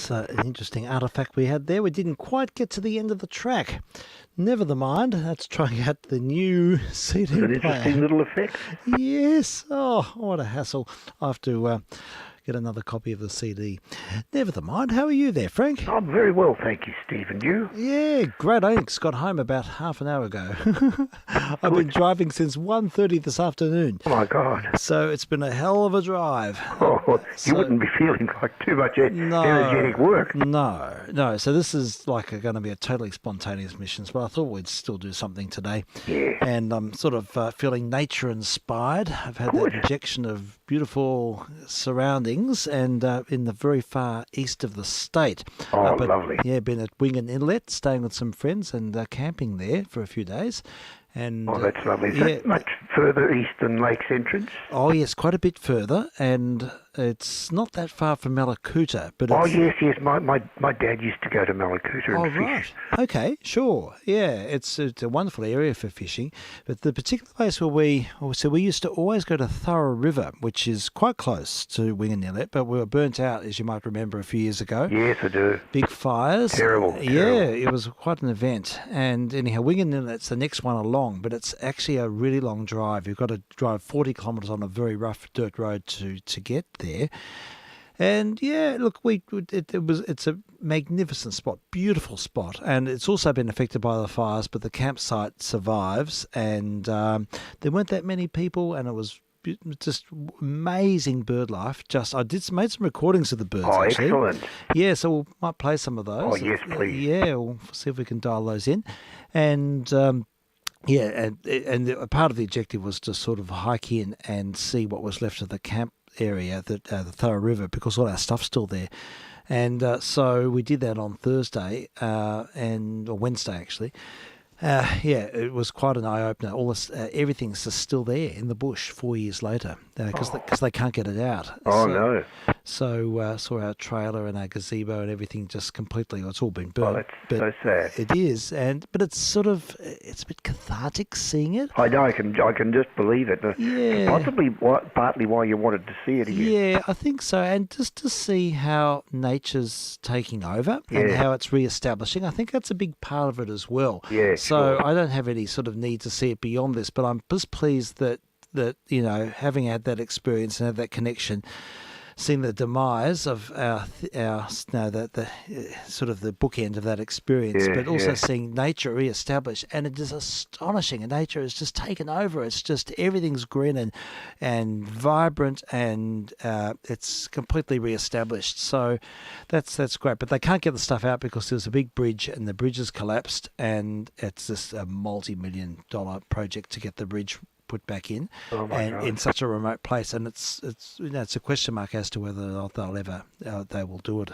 was an interesting artefact we had there. We didn't quite get to the end of the track. Never the mind. That's trying out the new CD An player. interesting little effect. Yes. Oh, what a hassle. I have to get another copy of the CD. Never the mind. How are you there, Frank? I'm very well, thank you, Steve. And you? Yeah, great. I just got home about half an hour ago. I've been driving since 1:30 this afternoon. Oh, my God. So it's been a hell of a drive. Oh, you wouldn't be feeling like too much energetic work. No. So this is like going to be a totally spontaneous mission, but I thought we'd still do something today. Yeah. And I'm sort of feeling nature-inspired. I've had that injection of beautiful surroundings and in the very far east of the state. Oh, lovely. Yeah, been at Wingan Inlet, staying with some friends and camping there for a few days. And, that's lovely. Is that much further east than Lake's entrance? Oh, yes, quite a bit further, and it's not that far from Malakuta. But yes. My dad used to go to Malakuta and fish. Right. Okay, sure. Yeah, it's a wonderful area for fishing. But the particular place where we used to always go to Thurrow River, which is quite close to Wingan Inlet, but we were burnt out, as you might remember, a few years ago. Yes, I do. Big fires. Terrible. Yeah, it was quite an event. And anyhow, Wingan Inlet's the next one along, but it's actually a really long drive. You've got to drive 40 kilometres on a very rough dirt road to get there. And yeah, look, it's a magnificent spot, beautiful spot, and it's also been affected by the fires, but the campsite survives, and there weren't that many people, and it was just amazing bird life. I made some recordings of the birds. Oh, actually. Excellent. Yeah, so we might play some of those. Oh, yes, please. Yeah, we'll see if we can dial those in, and. And a part of the objective was to sort of hike in and see what was left of the camp area, the Thurrow River, because all our stuff's still there. And so we did that on Thursday or Wednesday, actually. It was quite an eye-opener. All this, everything's just still there in the bush 4 years later because they can't get it out. No. So saw our trailer and our gazebo and everything just completely. It's all been burnt. Oh, that's so sad. It is, but it's a bit cathartic seeing it. I know. I can just believe it. Yeah. Possibly partly why you wanted to see it again. Yeah, I think so. And just to see how nature's taking over and how it's re-establishing, I think that's a big part of it as well. Yeah. So sure. I don't have any sort of need to see it beyond this, but I'm just pleased that having had that experience and had that connection, seeing the demise of the sort of the bookend of that experience, but also seeing nature re-established, and it is astonishing. And nature has just taken over. It's just everything's green and vibrant, and it's completely re-established. So that's great. But they can't get the stuff out because there's a big bridge, and the bridge has collapsed, and it's just a multi-million-dollar project to get the bridge put back in, in such a remote place, and it's a question mark as to whether or not they will do it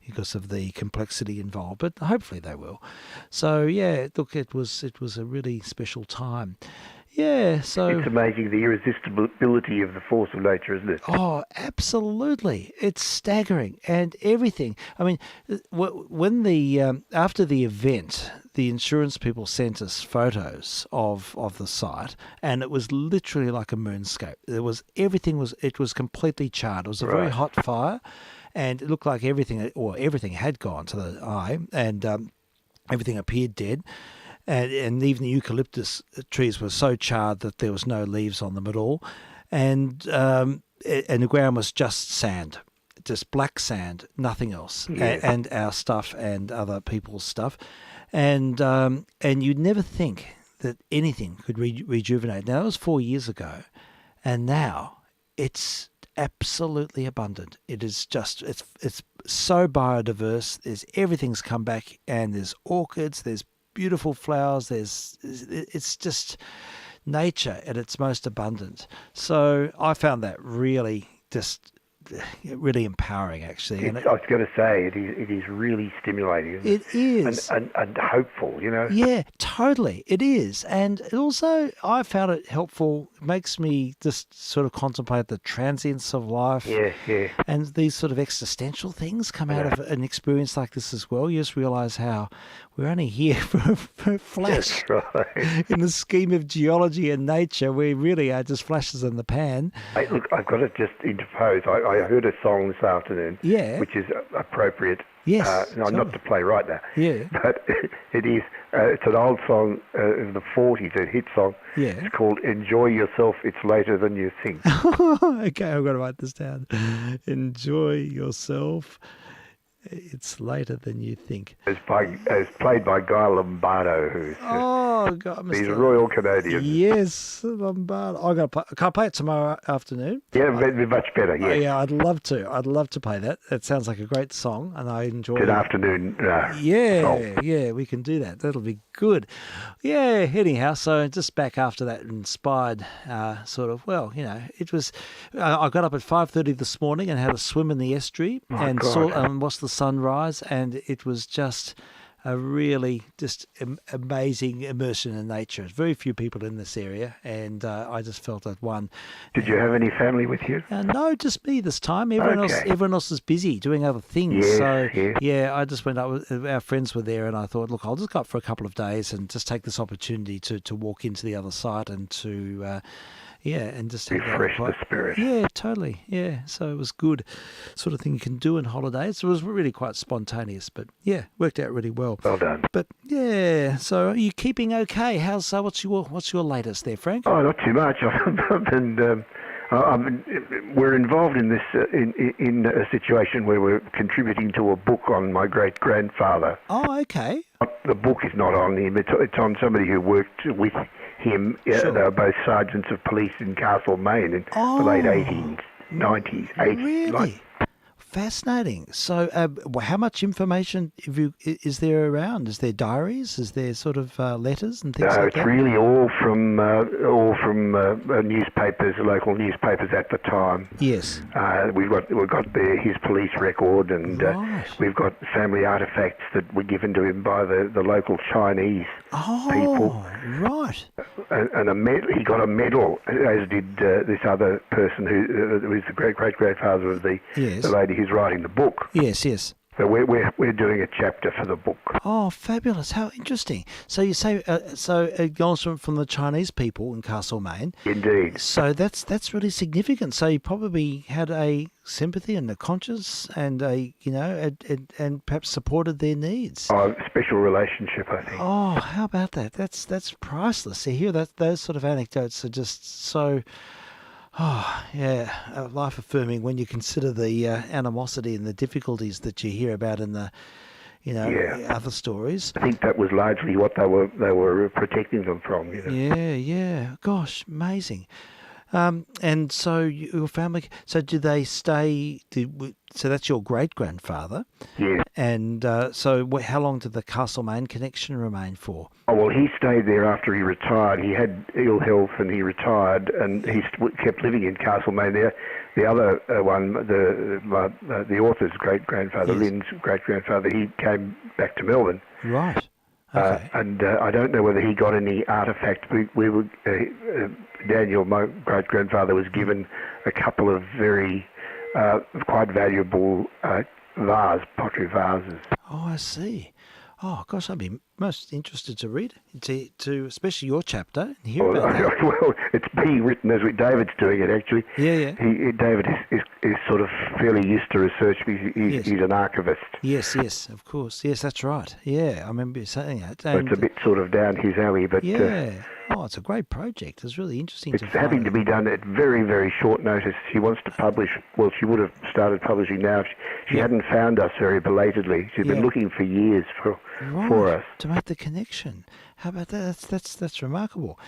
because of the complexity involved. But hopefully they will. So yeah, look, it was a really special time. Yeah, so it's amazing the irresistibility of the force of nature, isn't it? Oh, absolutely! It's staggering, and everything. I mean, when after the event, the insurance people sent us photos of the site, and it was literally like a moonscape. It was completely charred. It was a very hot fire, and it looked like everything had gone to the eye, and everything appeared dead. And even the eucalyptus trees were so charred that there was no leaves on them at all, and the ground was just sand, just black sand, nothing else, and our stuff and other people's stuff, and you'd never think that anything could rejuvenate. Now that was 4 years ago, and now it's absolutely abundant. It is just it's so biodiverse. Everything's come back, and there's orchids, there's beautiful flowers, it's just nature at its most abundant. So I found that really empowering, actually. I was going to say, it is really stimulating, isn't it? It is. And hopeful, Yeah, totally. It is. And it also, I found it helpful. It makes me just sort of contemplate the transience of life. Yeah. And these sort of existential things come out of an experience like this as well. You just realise how we're only here for a flash. That's right. In the scheme of geology and nature, we really are just flashes in the pan. Hey, look, I've got to just interpose. I I heard a song this afternoon, Yeah. which is appropriate. Yes. Not to play right now. Yeah. But it is. It's an old song of the '40s, a hit song. Yeah. It's called "Enjoy Yourself. It's Later Than You Think." Okay, I've got to write this down. Enjoy yourself. It's later than you think. It's played by Guy Lombardo, who's God, he's Royal Canadian. Yes, Lombardo. Can I play it tomorrow afternoon? Yeah, it'd be much better. Yeah. Yeah, I'd love to. I'd love to play that. It sounds like a great song, and I enjoy Good it. afternoon. Yeah, we can do that. That'll be good. Yeah, anyhow, so just back after that inspired it was, I got up at 5:30 this morning and had a swim in the estuary and watched the sunrise, and it was just a really amazing immersion in nature. Very few people in this area, and I just felt at one. Did you have any family with you? No, just me this time. Everyone else is busy doing other things. I just went up. Our friends were there, and I thought, look, I'll just go up for a couple of days and just take this opportunity to walk into the other site and to. And just refresh the spirit. Yeah, totally. Yeah, so it was good, sort of thing you can do in holidays. It was really quite spontaneous, but yeah, worked out really well. Well done. But yeah, so are you keeping okay? What's your latest there, Frank? Oh, not too much. We're involved in this in a situation where we're contributing to a book on my great grandfather. Oh, okay. The book is not on him. It's on somebody who worked with him. Sure. They were both sergeants of police in Castlemaine in the late 1890s, 80s. Really? Fascinating. So, how much information is there around? Is there diaries? Is there sort of letters and things like that? No, it's really all from newspapers, local newspapers at the time. Yes. We've got his police record, and we've got family artefacts that were given to him by the local Chinese people. Right. And he got a medal, as did this other person who was the great grandfather of the lady who's writing the book. Yes. So we're doing a chapter for the book. Oh, fabulous! How interesting. So you say it goes from the Chinese people in Castlemaine. Indeed. So that's really significant. So you probably had a sympathy and a conscience, and and perhaps supported their needs. Oh, special relationship, I think. Oh, how about that? That's priceless. To hear those sort of anecdotes are just so. Oh, yeah, life affirming when you consider the animosity and the difficulties that you hear about in the, other stories. I think that was largely what they were protecting them from. Yeah. Gosh, amazing. And so your family. So do they stay? So that's your great grandfather. Yeah. And so how long did the Castlemaine connection remain for? Oh, well, he stayed there after he retired. He had ill health and he retired, and he kept living in Castlemaine there. The other one, the author's great-grandfather, Lynn's great-grandfather, he came back to Melbourne. Right. Okay. And I don't know whether he got any artefact. We were, Daniel, my great-grandfather, was given a couple of very quite valuable pottery vases. Oh, I see. Oh, gosh, I'd be most interested to read to especially your chapter and hear about that. Well, it's being written as David's doing it, actually. Yeah. David is sort of fairly used to research because he's an archivist. Yes, of course. Yes, that's right. Yeah, I remember you saying that. So it's a bit sort of down his alley, but... Yeah. It's a great project. It's really interesting to find. It's having to be done at very, very short notice. She wants to publish. Well, she would have started publishing now. She hadn't found us very belatedly. She's been looking for years for us. To make the connection. How about that? That's remarkable.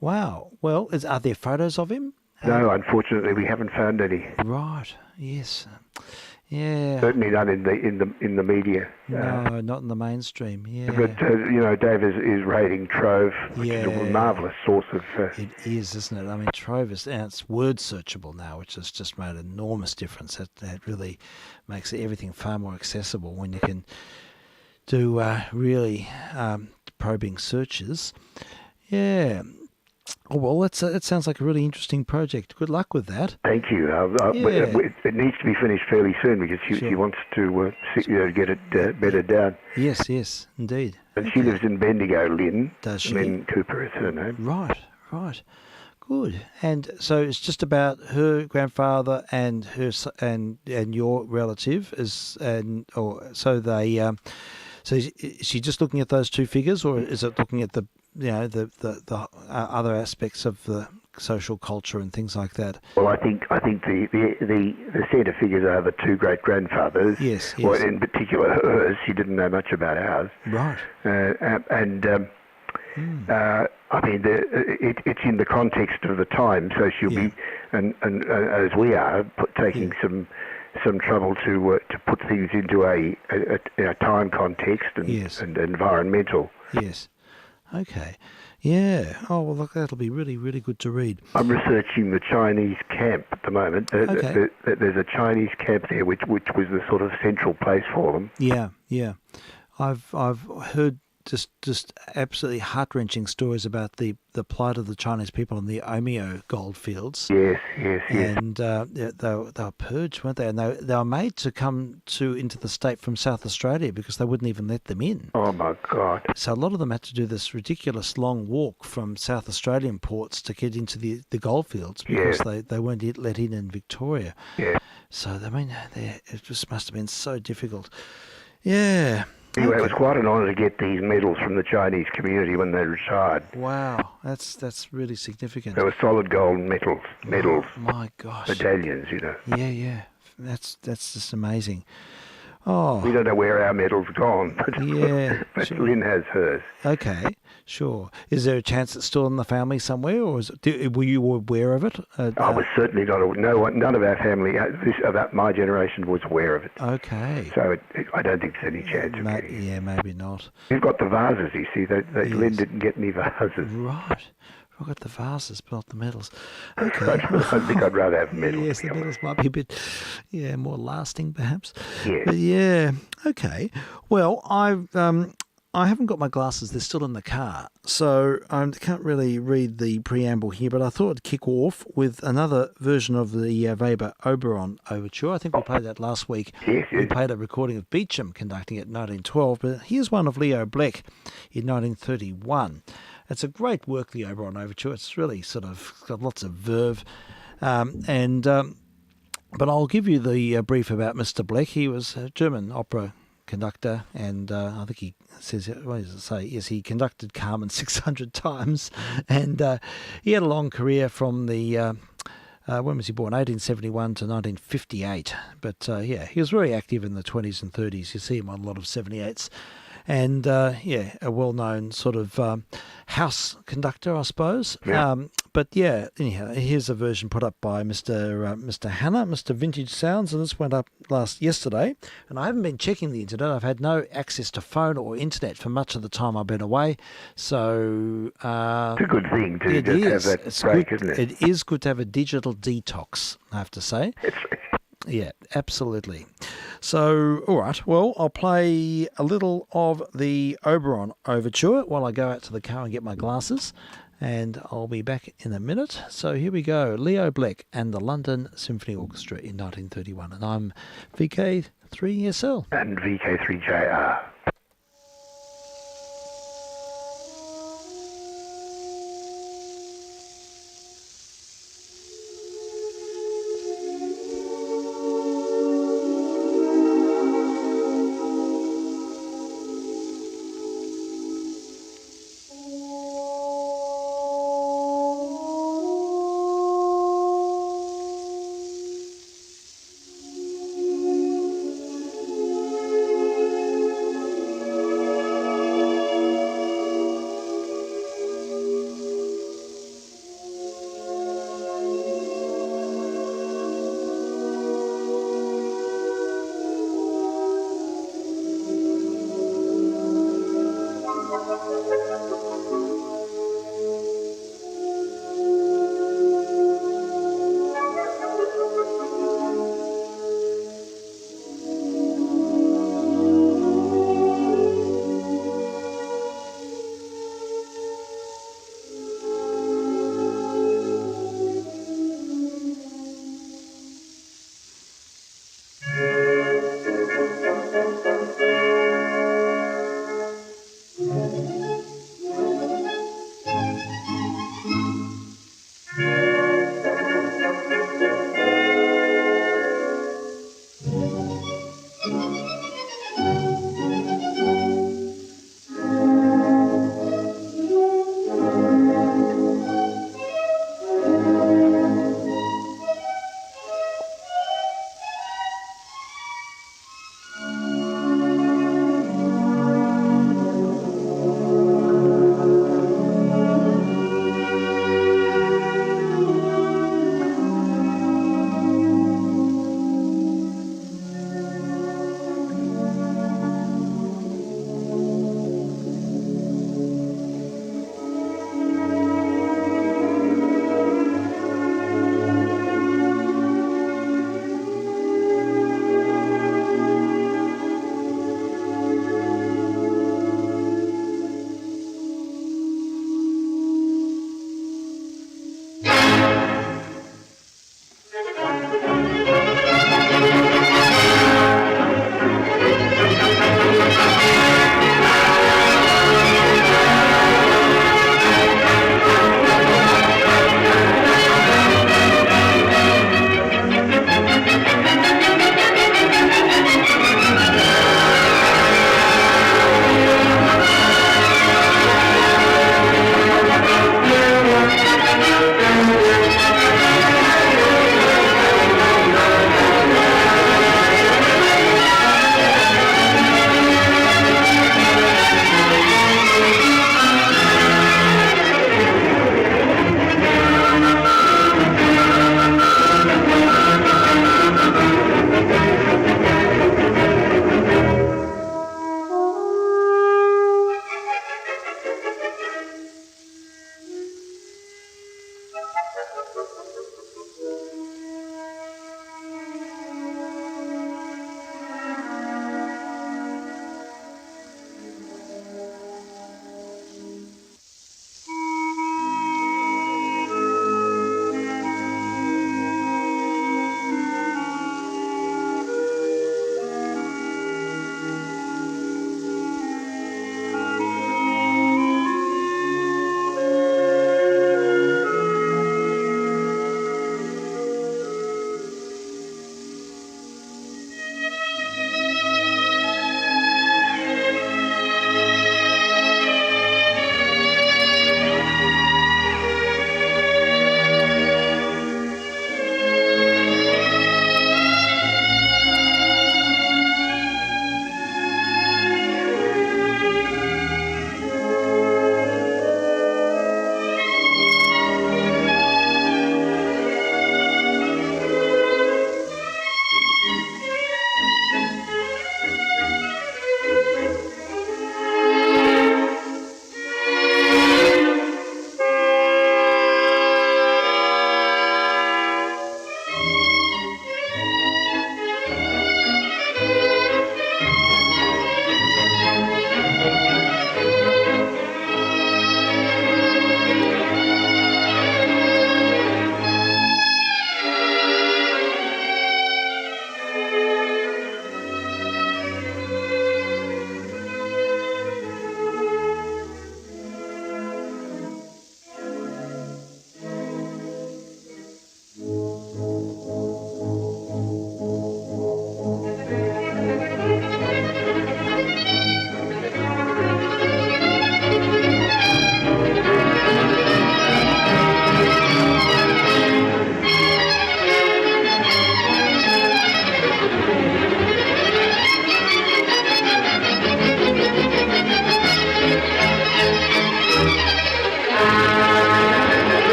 Wow. Well, are there photos of him? No, unfortunately, we haven't found any. Right. Yes. Yeah. Certainly none in the media. No, not in the mainstream. Yeah. But Dave is raiding Trove, which is a marvellous source of. It is, isn't it? I mean, Trove it's word searchable now, which has just made an enormous difference. That really makes everything far more accessible when you can do really probing searches. Yeah. Oh, well, it sounds like a really interesting project. Good luck with that. Thank you. It needs to be finished fairly soon because she wants to get it bedded down. Yes, indeed. And she lives in Bendigo, Lynn. Does she? Lynn Cooper is her name. Right. Good. And so it's just about her grandfather and and your relative so is she just looking at those two figures, or is it looking at the other aspects of the social culture and things like that? Well, I think the centre figures are the two great grandfathers. Yes. Well, in particular hers. She didn't know much about ours. Right. I mean, it's in the context of the time, so she'll be, and as we are, taking some trouble to put things into a time context and environmental. Yes. Okay. Yeah. Oh, well, look, that'll be really, really good to read. I'm researching the Chinese camp at the moment. There's a Chinese camp there, which was the sort of central place for them. Yeah. I've heard just absolutely heart-wrenching stories about the plight of the Chinese people in the Omeo goldfields. Yes. And they were purged, weren't they? And they were made to come into the state from South Australia because they wouldn't even let them in. Oh, my God. So a lot of them had to do this ridiculous long walk from South Australian ports to get into the goldfields because they weren't let in Victoria. Yeah. So, I mean, it just must have been so difficult. Yeah. Anyway, It was quite an honour to get these medals from the Chinese community when they retired. Wow, that's really significant. They were solid gold medals. Oh, my gosh. Medallions, Yeah. That's just amazing. Oh. We don't know where our medal's gone, but sure. Lynn has hers. Okay, sure. Is there a chance it's still in the family somewhere, or were you aware of it? I was certainly none of our family, about my generation, was aware of it. Okay. So I don't think there's any chance of getting it. Yeah, maybe not. We've got the vases, you see. Lynn didn't get any vases. Right. I've got the vases, but not the medals. Okay. I think I'd rather have medals. Yes, the medals might be a bit, more lasting, perhaps. Yeah. But yeah. Okay. Well, I haven't got my glasses. They're still in the car, so I can't really read the preamble here. But I thought I'd kick off with another version of the Weber Oberon Overture. I think we played that last week. Yes. We played a recording of Beecham conducting it in 1912, but here's one of Leo Blek in 1931. It's a great work, the Oberon Overture. It's really sort of got lots of verve. But I'll give you the brief about Mr. Blek. He was a German opera conductor, and I think he says, what does it say? Yes, he conducted Carmen 600 times, and he had a long career from the... when was he born? 1871 to 1958. But he was very active in the 20s and 30s. You see him on a lot of 78s. And, a well-known sort of house conductor, I suppose. Yeah. Anyhow, here's a version put up by Mr. Hanna, Mr. Vintage Sounds, and this went up yesterday. And I haven't been checking the internet. I've had no access to phone or internet for much of the time I've been away. So... it's a good thing to just have that break, isn't it? It is good to have a digital detox, I have to say. Yeah, absolutely. So, all right, well, I'll play a little of the Oberon Overture while I go out to the car and get my glasses, and I'll be back in a minute. So here we go, Leo Blek and the London Symphony Orchestra in 1931, and I'm vk3sl. And vk3jr.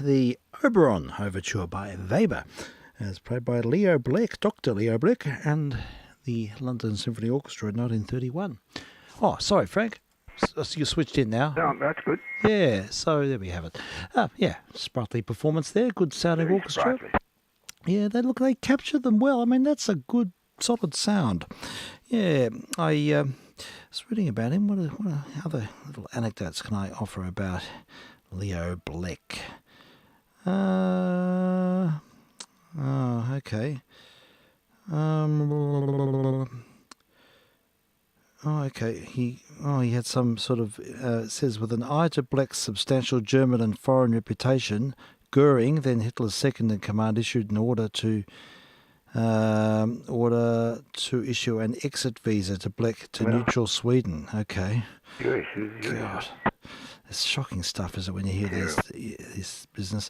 the Oberon Overture by Weber, as played by Leo Blech, Dr. Leo Blech, and the London Symphony Orchestra in 1931. Oh, sorry, Frank. You switched in now. No, that's good. Yeah, so there we have it. Yeah, sprightly performance there. Good sounding Very orchestra. sprightly. Yeah, they captured them well. I mean, that's a good, solid sound. Yeah, I was reading about him. What other little anecdotes can I offer about Leo Blech? Okay. Okay. He had some sort of it says with an eye to Blech's substantial German and foreign reputation, Goering, then Hitler's second in command, issued an order to issue an exit visa to Blech to neutral Sweden. Okay. Yes, God, it's shocking stuff, is it, when you hear this business?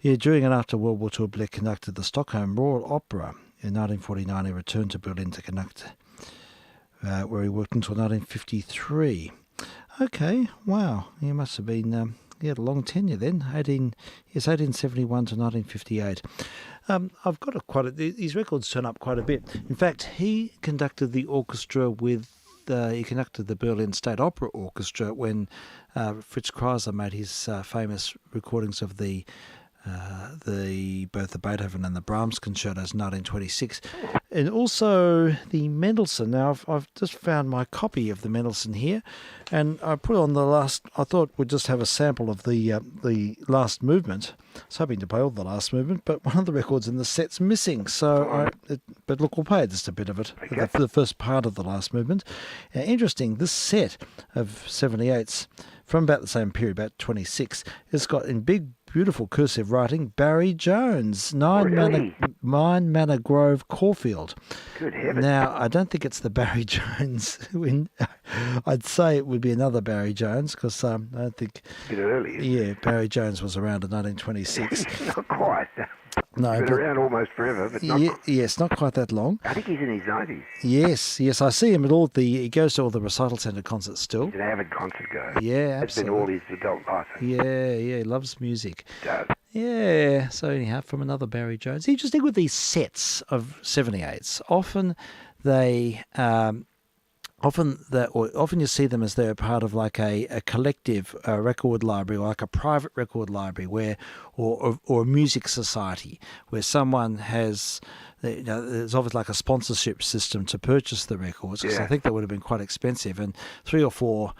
Yeah, during and after World War II, Blech conducted the Stockholm Royal Opera. In 1949, he returned to Berlin to conduct, where he worked until 1953. Okay, wow, he must have been. He had a long tenure then, 1871 to 1958. I've got these records turn up quite a bit. In fact, he conducted the orchestra with. He conducted the Berlin State Opera Orchestra when Fritz Kreisler made his famous recordings of both the Beethoven and the Brahms concertos in 1926, and also the Mendelssohn. Now I've just found my copy of the Mendelssohn here, and I put on the last. I thought we'd just have a sample of the last movement. I was hoping to play all the last movement, but one of the records in the set's missing. But look, we'll play just a bit of it, Okay. the first part of the last movement. Interesting, this set of 78s from about the same period, about 26, it's got in big, beautiful cursive writing, Barry Jones, 9 Really? Manor Grove, Caulfield. Good heavens. Now, I don't think it's the Barry Jones. I'd say it would be another Barry Jones, because I don't think... A bit early. Yeah, Barry Jones was around in 1926. Not quite. No, Been but around almost forever, but not. yes, not quite that long. I think he's in his 90s. Yes, I see him at he goes to all the recital centre concerts still. He's an avid concert goer. Yeah, That's been absolutely. all his adult life. Yeah, he loves music. He does. Yeah, so anyhow, from another Barry Jones. Interesting with these sets of 78s. Often you see them as they're part of like a collective record library, or like a private record library, or a music society where someone has. There's obviously like a sponsorship system to purchase the records, because I think that would have been quite expensive, and 3 or 4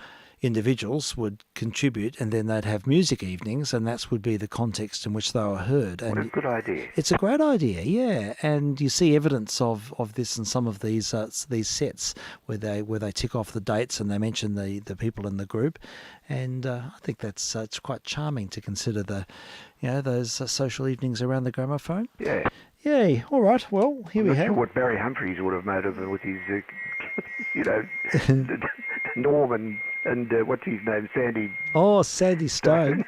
individuals would contribute, and then they'd have music evenings, and that would be the context in which they were heard. What a And good idea. it's a great idea, yeah, and you see evidence of this in some of these sets where they tick off the dates and they mention the people in the group, and I think that's it's quite charming to consider those social evenings around the gramophone. Yeah. Yay! All right, well here I'm we not have. sure what Barry Humphries would have made of it with his, Norm and what's his name, Sandy. Oh, Sandy Stone.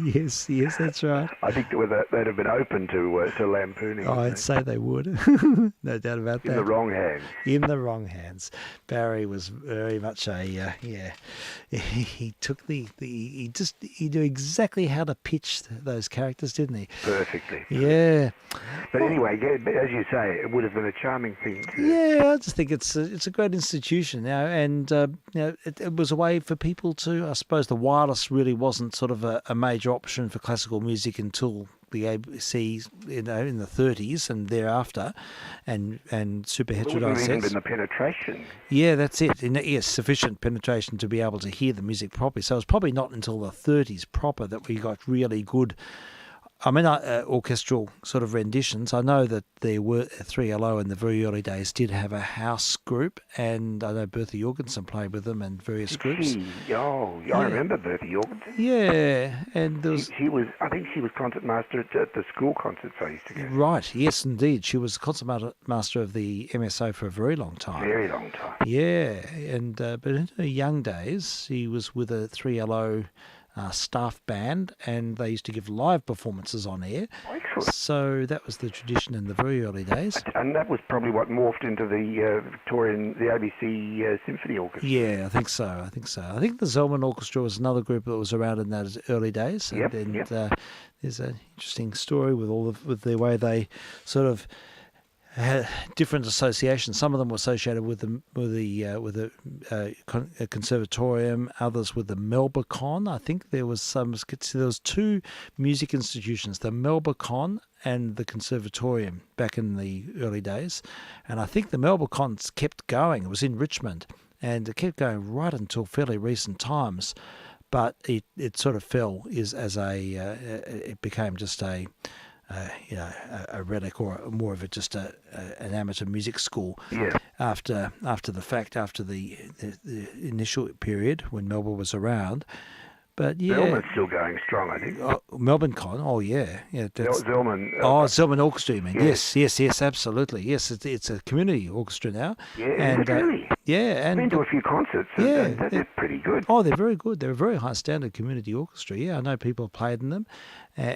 yes, that's right. I think they'd have been open to lampooning. Oh, I'd say they would. No doubt about that. In the wrong hands. In the wrong hands. Barry was very much he took he knew exactly how to pitch those characters, didn't he? Perfectly. Yeah. But anyway, as you say, it would have been a charming thing to... Yeah, I just think it's a great institution now, and it was a way for people to. I suppose the wireless really wasn't sort of a major option for classical music until the ABC, in the 30s and thereafter, and super It heterodynamic wasn't even sets. the penetration. Yeah, that's it. Yes, sufficient penetration to be able to hear the music properly. So it was probably not until the 30s proper that we got really good. Orchestral sort of renditions. I know that there were 3LO in the very early days did have a house group, and I know Bertha Jorgensen played with them and various groups. I remember Bertha Jorgensen. Yeah, and there was... I think she was concertmaster at the school concerts I used to go. Right, yes, indeed. She was the concertmaster of the MSO for a very long time. Very long time. Yeah, and but in her young days, she was with a 3LO staff band, and they used to give live performances on air. Excellent. So that was the tradition in the very early days. And that was probably what morphed into the the ABC Symphony Orchestra. Yeah, I think so. I think the Zelman Orchestra was another group that was around in those early days. And there's an interesting story with the way they sort of had different associations. Some of them were associated with the conservatorium, others with the Melbacon. I think there was two music institutions, the Melbacon and the conservatorium, back in the early days. And I think the Melbacon kept going. It was in Richmond, and it kept going right until fairly recent times. But it sort of fell it became just a relic, or more of it just an amateur music school. Yeah. After the fact, after the initial period when Melbourne was around. But yeah, Zelman's still going strong, I think. Melbourne Con. Oh yeah. Zelman. Zelman Orchestra, you mean? Yeah. Yes, absolutely. Yes, it's a community orchestra now. Yeah, and really. Yeah, and I've been to a few concerts. And they're pretty good. Oh, they're very good. They're a very high standard community orchestra. Yeah, I know people have played in them,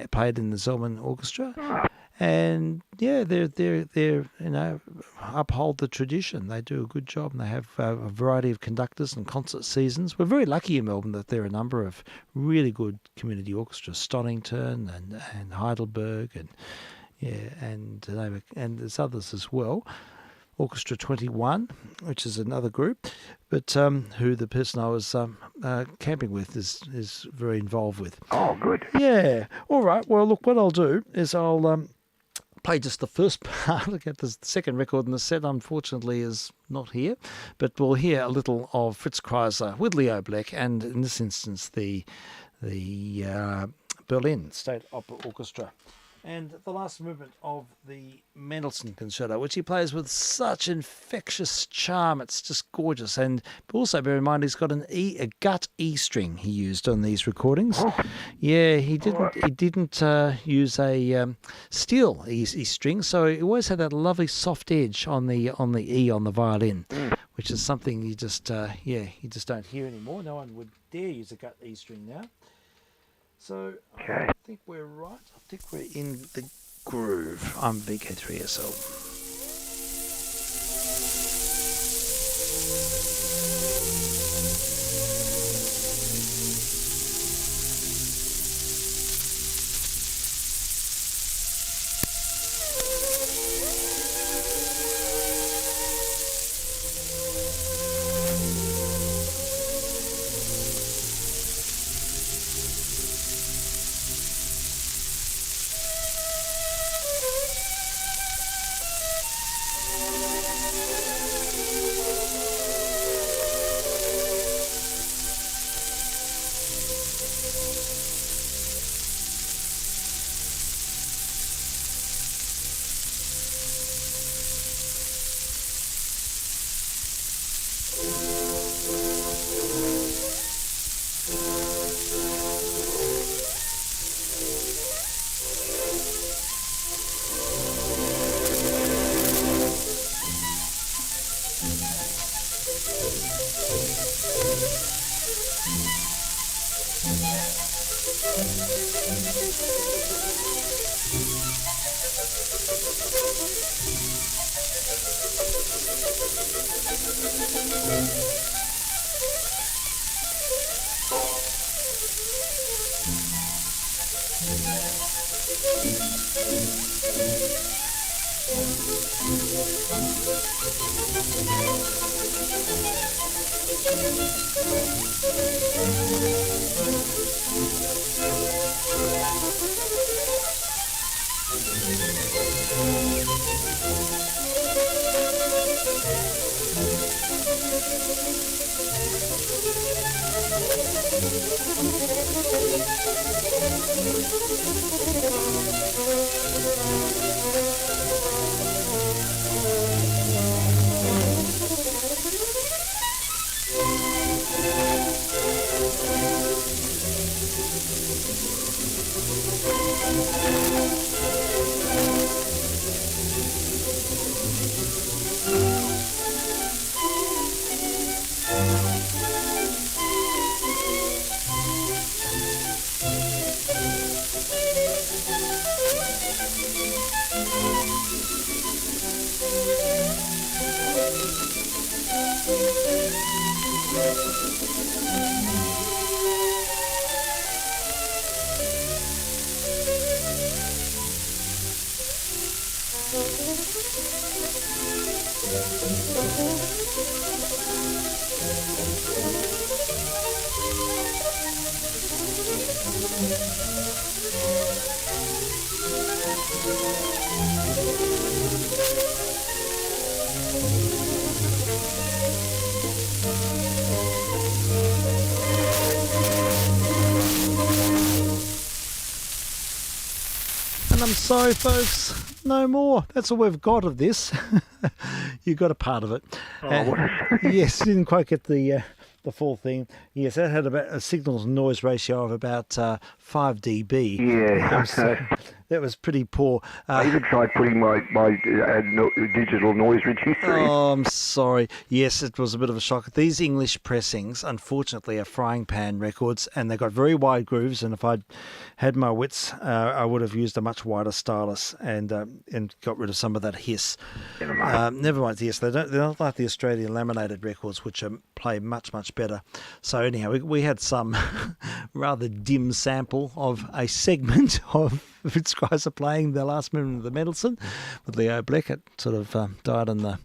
played in the Zelman Orchestra, and yeah, they're uphold the tradition. They do a good job, and they have a variety of conductors and concert seasons. We're very lucky in Melbourne that there are a number of really good community orchestras, Stonington and Heidelberg, and there's others as well. Orchestra 21, which is another group, but who the person I was camping with is very involved with. Oh, good. Yeah. All right. Well, look, what I'll do is I'll play just the first part. The second record in the set, unfortunately, is not here, but we'll hear a little of Fritz Kreisler with Leo Bleck, and in this instance, the Berlin State Opera Orchestra. And the last movement of the Mendelssohn Concerto, which he plays with such infectious charm. It's just gorgeous. And also bear in mind, he's got a gut E string he used on these recordings. Oh. Yeah, he didn't use a steel E string, so he always had that lovely soft edge on the E on the violin, which is something you just don't hear anymore. No one would dare use a gut E string now. So I think we're right. I think we're in the groove. I'm vk3sl. And I'm sorry, folks, no more. That's all we've got of this. You got a part of it. What a shame. Yes, didn't quite get the full thing. Yes, that had about a signal to noise ratio of about 5 dB. Yeah, That was pretty poor. I even tried putting my digital noise reducer in. Oh, I'm sorry. Yes, it was a bit of a shock. These English pressings, unfortunately, are frying pan records, and they've got very wide grooves. And if I'd had my wits, I would have used a much wider stylus and got rid of some of that hiss. Never mind. Never mind. Yes, they're not like the Australian laminated records, which play much better. So anyhow, we had some rather dim sample of a segment of Fitzchrysler playing the last movement of the Mendelssohn with Leo Bleck. It sort of died on the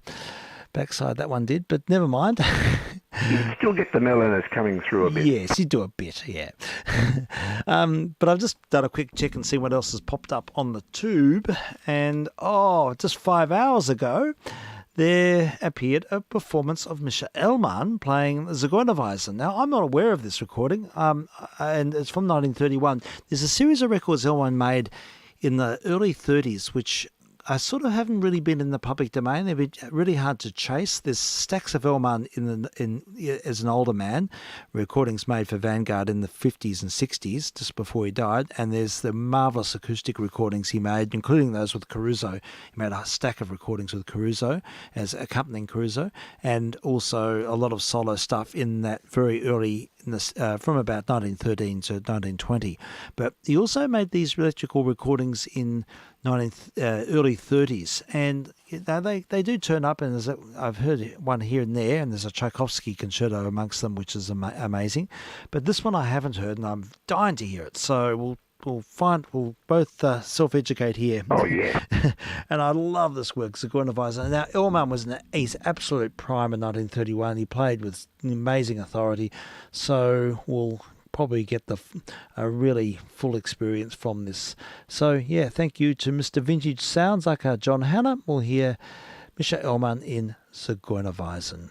backside, that one did, but never mind. You can still get the mellowness coming through a bit. Yes, you do a bit, yeah. But I've just done a quick check and see what else has popped up on the tube. And, just 5 hours ago, there appeared a performance of Mischa Ellmann playing Zigeunerweisen. Now, I'm not aware of this recording, and it's from 1931. There's a series of records Ellmann made in the early 30s, which I sort of haven't really been in the public domain. They've been really hard to chase. There's stacks of Ellmann as an older man, recordings made for Vanguard in the 50s and 60s, just before he died. And there's the marvellous acoustic recordings he made, including those with Caruso. He made a stack of recordings with Caruso, as accompanying Caruso, and also a lot of solo stuff in that very early, from about 1913 to 1920. But he also made these electrical recordings in early 30s, and they do turn up, and I've heard one here and there, and there's a Tchaikovsky concerto amongst them, which is amazing. But this one I haven't heard, and I'm dying to hear it. So we'll both self-educate here. Oh yeah. And I love this work, Zigeunerweisen. Now, Ellmann was in his absolute prime in 1931. He played with amazing authority, so we'll probably get a really full experience from this. So yeah, thank you to Mr. Vintage Sounds like John Hanna. We'll hear Mischa Ellmann in Zigeunerweisen.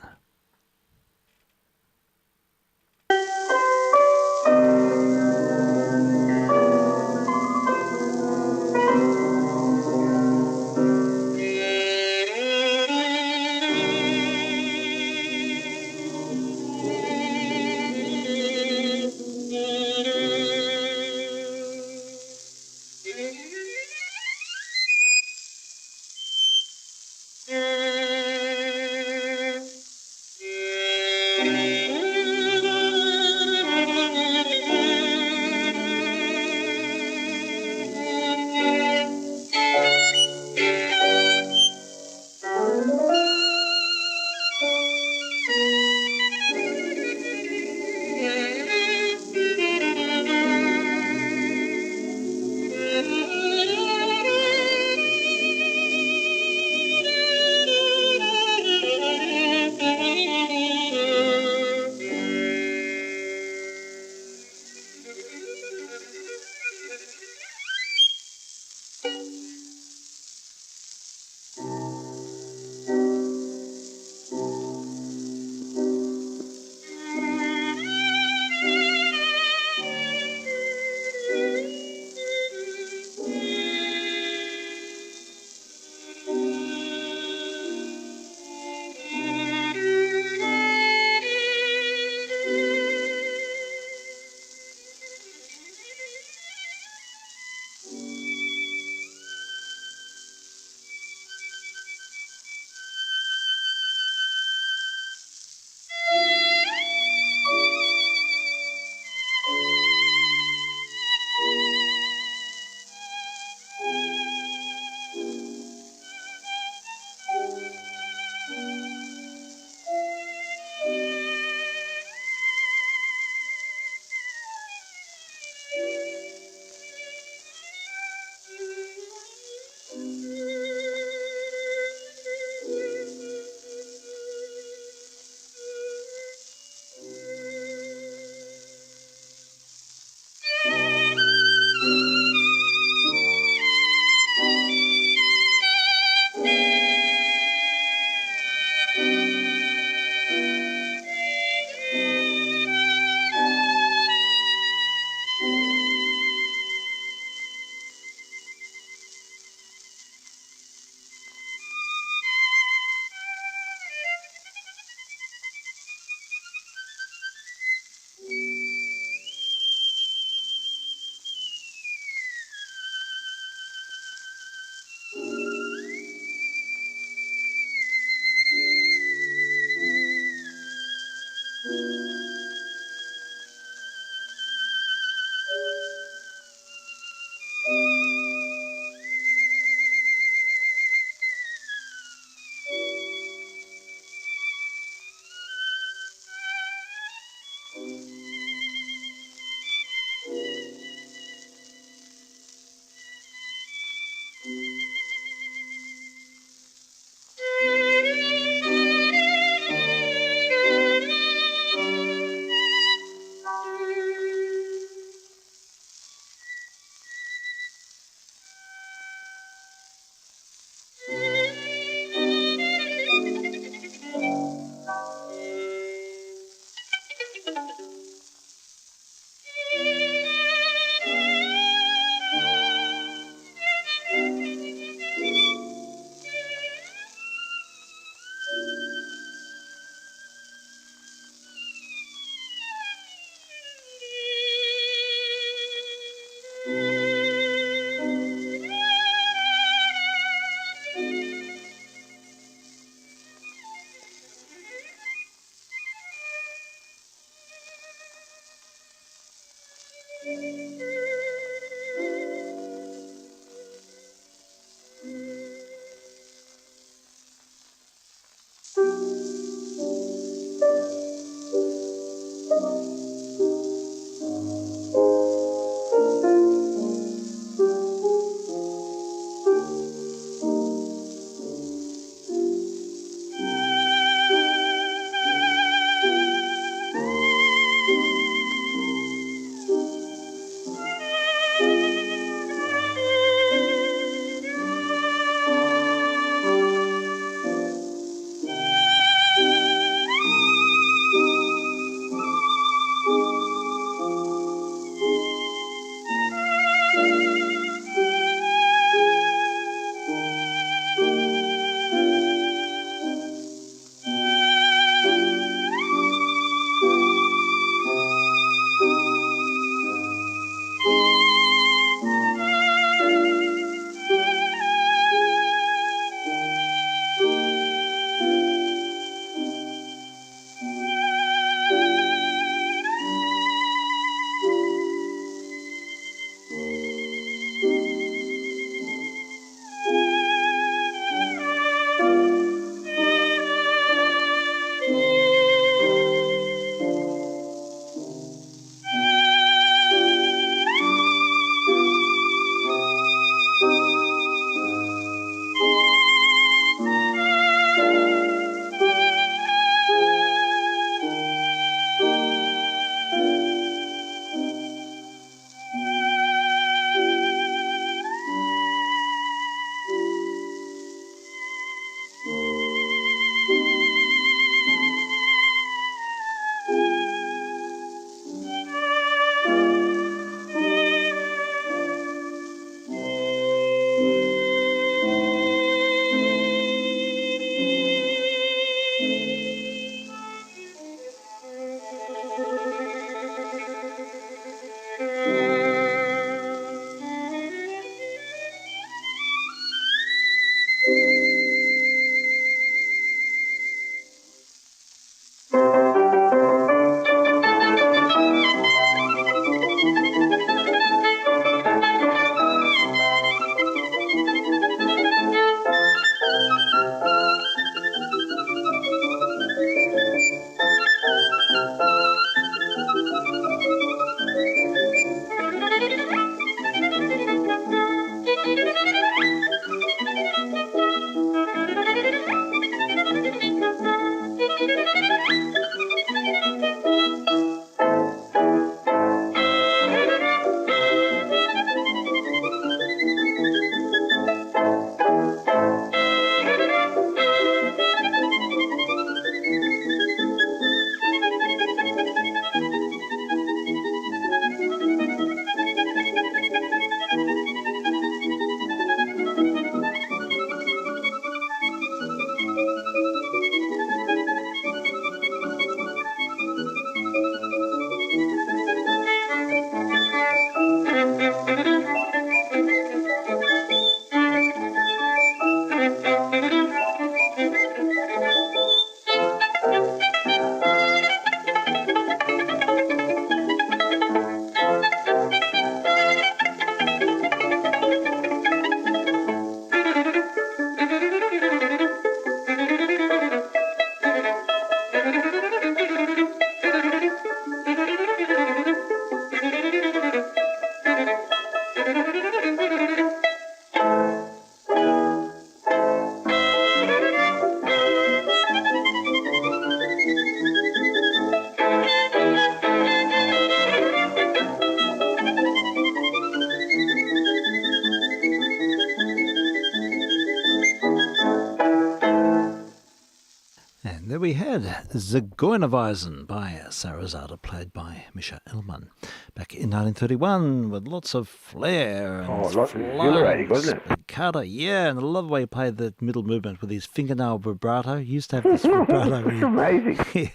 There we had Zigeunerweisen by Sarasate, played by Misha Elman back in 1931 with lots of flair and lots of exhilarating, wasn't it? Spiccato, yeah, and I love the way he played that middle movement with his fingernail vibrato. He used to have this vibrato. It's amazing.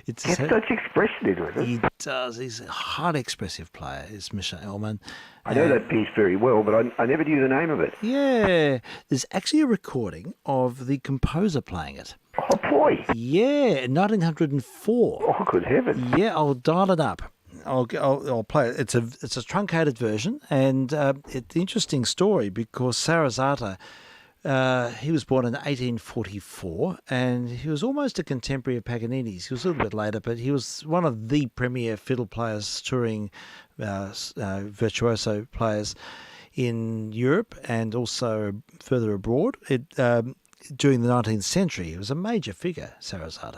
It's He has such expression into it. He does. He's a highly expressive player, is Misha Elman. I know that piece very well, but I never knew the name of it. Yeah. There's actually a recording of the composer playing it. Oh, boy. Yeah, 1904. Oh, good heavens. Yeah, I'll dial it up. I'll play it. It's a truncated version, and it's an interesting story because Sarasate, he was born in 1844, and he was almost a contemporary of Paganini's. He was a little bit later, but he was one of the premier fiddle players, touring virtuoso players in Europe and also further abroad. During the 19th century, he was a major figure, Sarasate.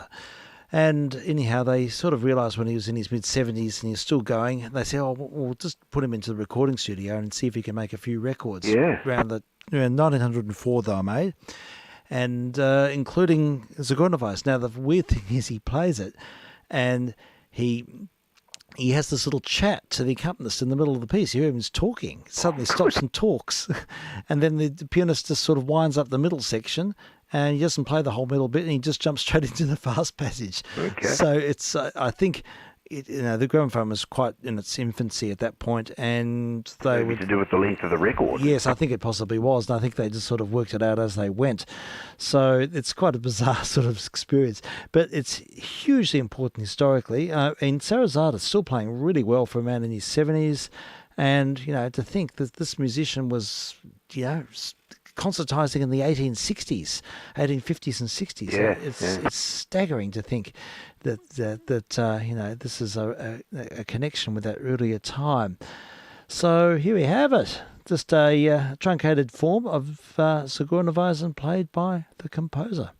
And anyhow, they sort of realised when he was in his mid-70s and he's still going, they said, we'll just put him into the recording studio and see if he can make a few records. Yeah. Around 1904 they were made, and including Zagornovich. Now, the weird thing is he plays it, and he has this little chat to the accompanist in the middle of the piece. You hear him talking. Suddenly stops and talks. And then the pianist just sort of winds up the middle section, and he doesn't play the whole middle bit, and he just jumps straight into the fast passage. Okay. So it's, I think, the gramophone was quite in its infancy at that point, and they Maybe to do with the length of the record. Yes, I think it possibly was, and I think they just sort of worked it out as they went. So it's quite a bizarre sort of experience, but it's hugely important historically. And Sarasate is still playing really well for a man in his 70s, and to think that this musician was concertizing in the 1850s and 60s. Yeah, It's staggering to think that this is a connection with that earlier time. So here we have it, just a truncated form of Zagornovich played by the composer.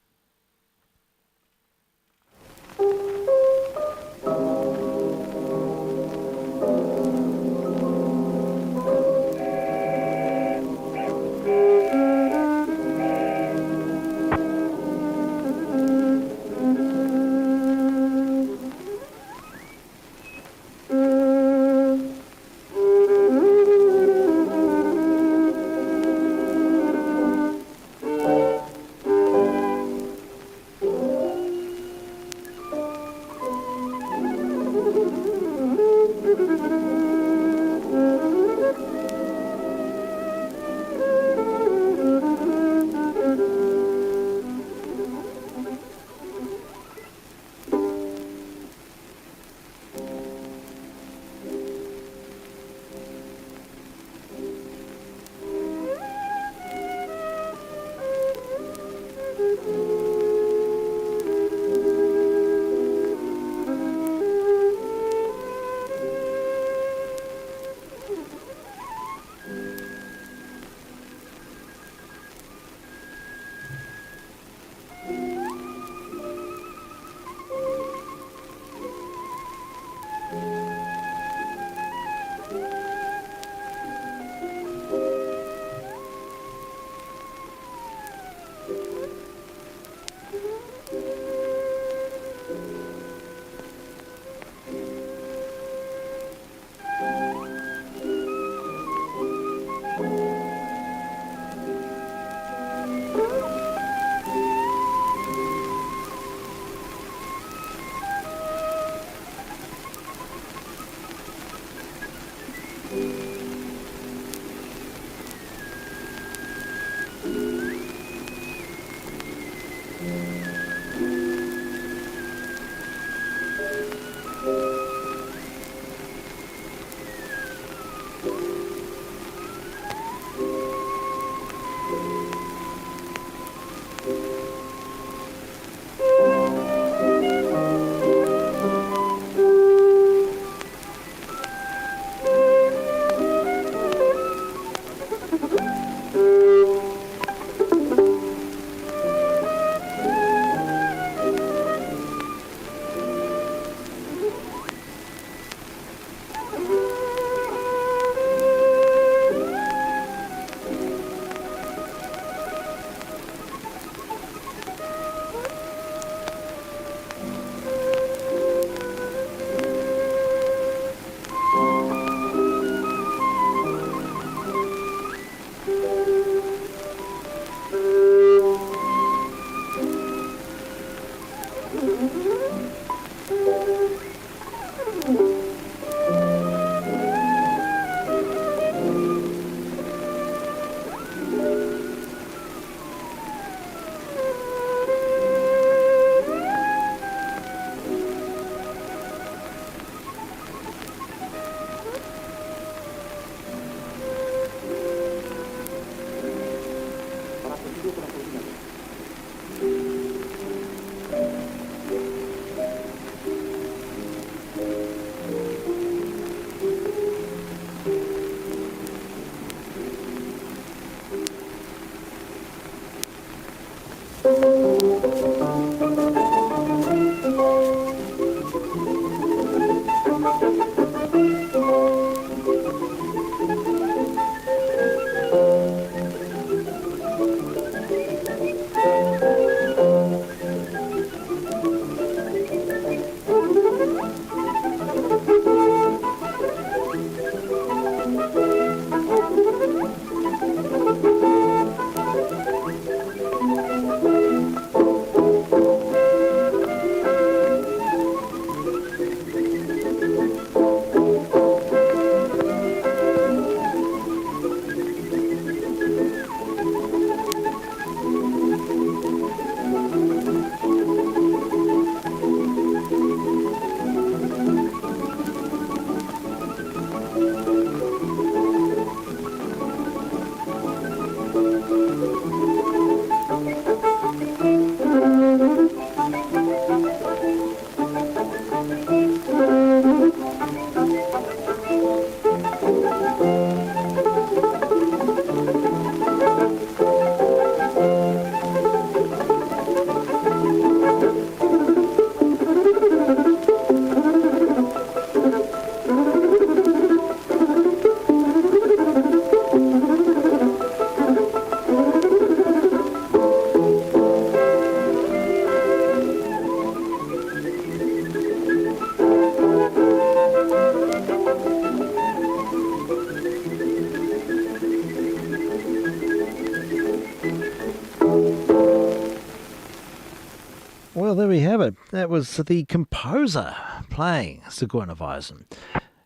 Well, there we have it. That was the composer playing Zigeunerweisen.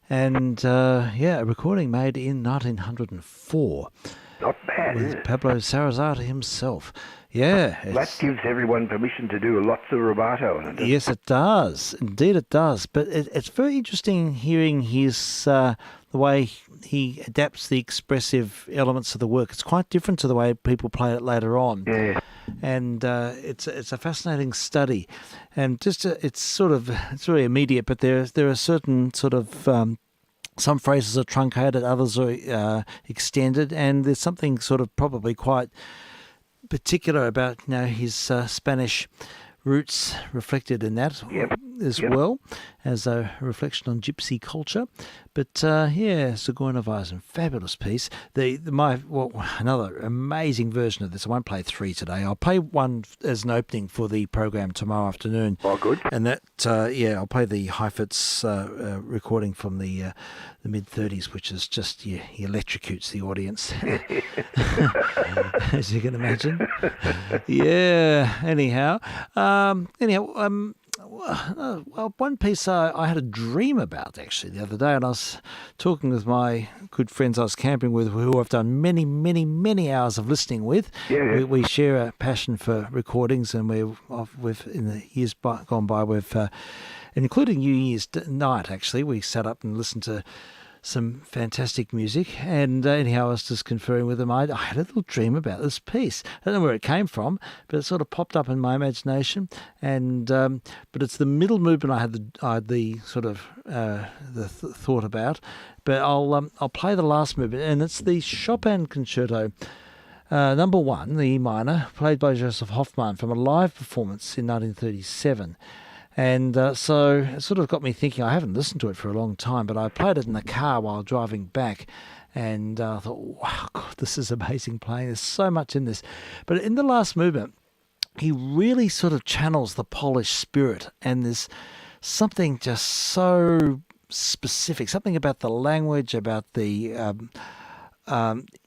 And, a recording made in 1904. Not bad, is With it? Pablo Sarasate himself. Yeah. That gives everyone permission to do lots of rubato on it. Yes, it does. Indeed, it does. But it's very interesting hearing his the way he adapts the expressive elements of the work. It's quite different to the way people play it later on. Yeah. And it's a fascinating study. And just it's very immediate, but there are certain sort of some phrases are truncated, others are extended, and there's something sort of probably quite particular about his Spanish roots reflected in that as well as a reflection on gypsy culture. But Zigeunerweisen, fabulous piece. Another amazing version of this. I won't play 3 today. I'll play one as an opening for the program tomorrow afternoon. Oh, good. And that I'll play the Heifetz recording from the mid-30s, which is just he electrocutes the audience, as you can imagine. Yeah. Anyhow. One piece I had a dream about actually the other day, and I was talking with my good friends I was camping with, who I've done many, many, many hours of listening with. Yeah. We share a passion for recordings, and we've in the years gone by, including New Year's night actually, we sat up and listened to some fantastic music, and anyhow, I was just conferring with them. I had a little dream about this piece. I don't know where it came from, but it sort of popped up in my imagination. And but it's the middle movement I had the sort of thought about. But I'll play the last movement, and it's the Chopin Concerto number 1, the E minor, played by Joseph Hoffmann from a live performance in 1937. And so it sort of got me thinking. I haven't listened to it for a long time, but I played it in the car while driving back, and I thought, wow, God, this is amazing playing. There's so much in this. But in the last movement, he really sort of channels the Polish spirit, and there's something just so specific, something about the language, about the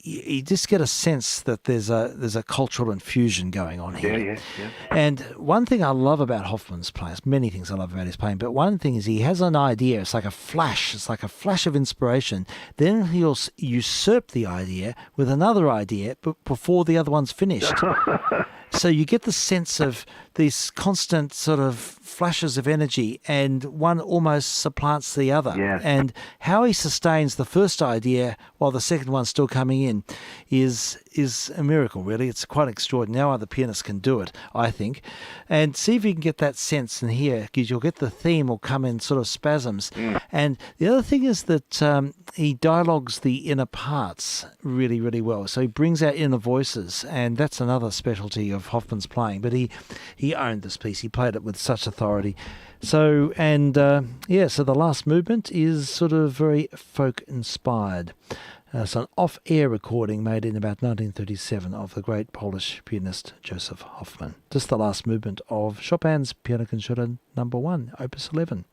you just get a sense that there's a cultural infusion going on here. Yeah. And one thing I love about Hoffmann's playing, many things I love about his playing, but one thing is he has an idea. It's like a flash. It's like a flash of inspiration. Then he'll usurp the idea with another idea, but before the other one's finished. So you get the sense of these constant sort of flashes of energy, and one almost supplants the other. Yeah. And how he sustains the first idea while the second one's still coming in is a miracle, really. It's quite extraordinary. No other pianist can do it, I think. And see if you can get that sense in here, because you'll get the theme will come in sort of spasms. And the other thing is that he dialogues the inner parts really, really well. So he brings out inner voices, and that's another specialty of Hoffmann's playing. But he owned this piece. He played it with such authority. So, so the last movement is sort of very folk-inspired. It's an off-air recording made in about 1937 of the great Polish pianist Joseph Hoffmann. Just the last movement of Chopin's Piano Concerto Number 1, Opus 11.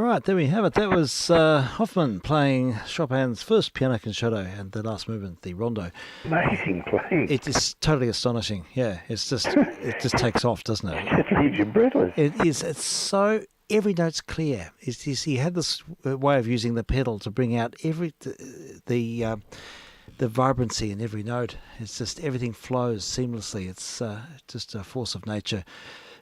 right, there we have it. That was Hoffman playing Chopin's first piano concerto and the last movement, the rondo. Amazing playing. It is totally astonishing. Yeah, it just takes off, doesn't it? It leaves you breathless. It is. It's so every note's clear. He had this way of using the pedal to bring out the vibrancy in every note. It's just everything flows seamlessly. It's just a force of nature.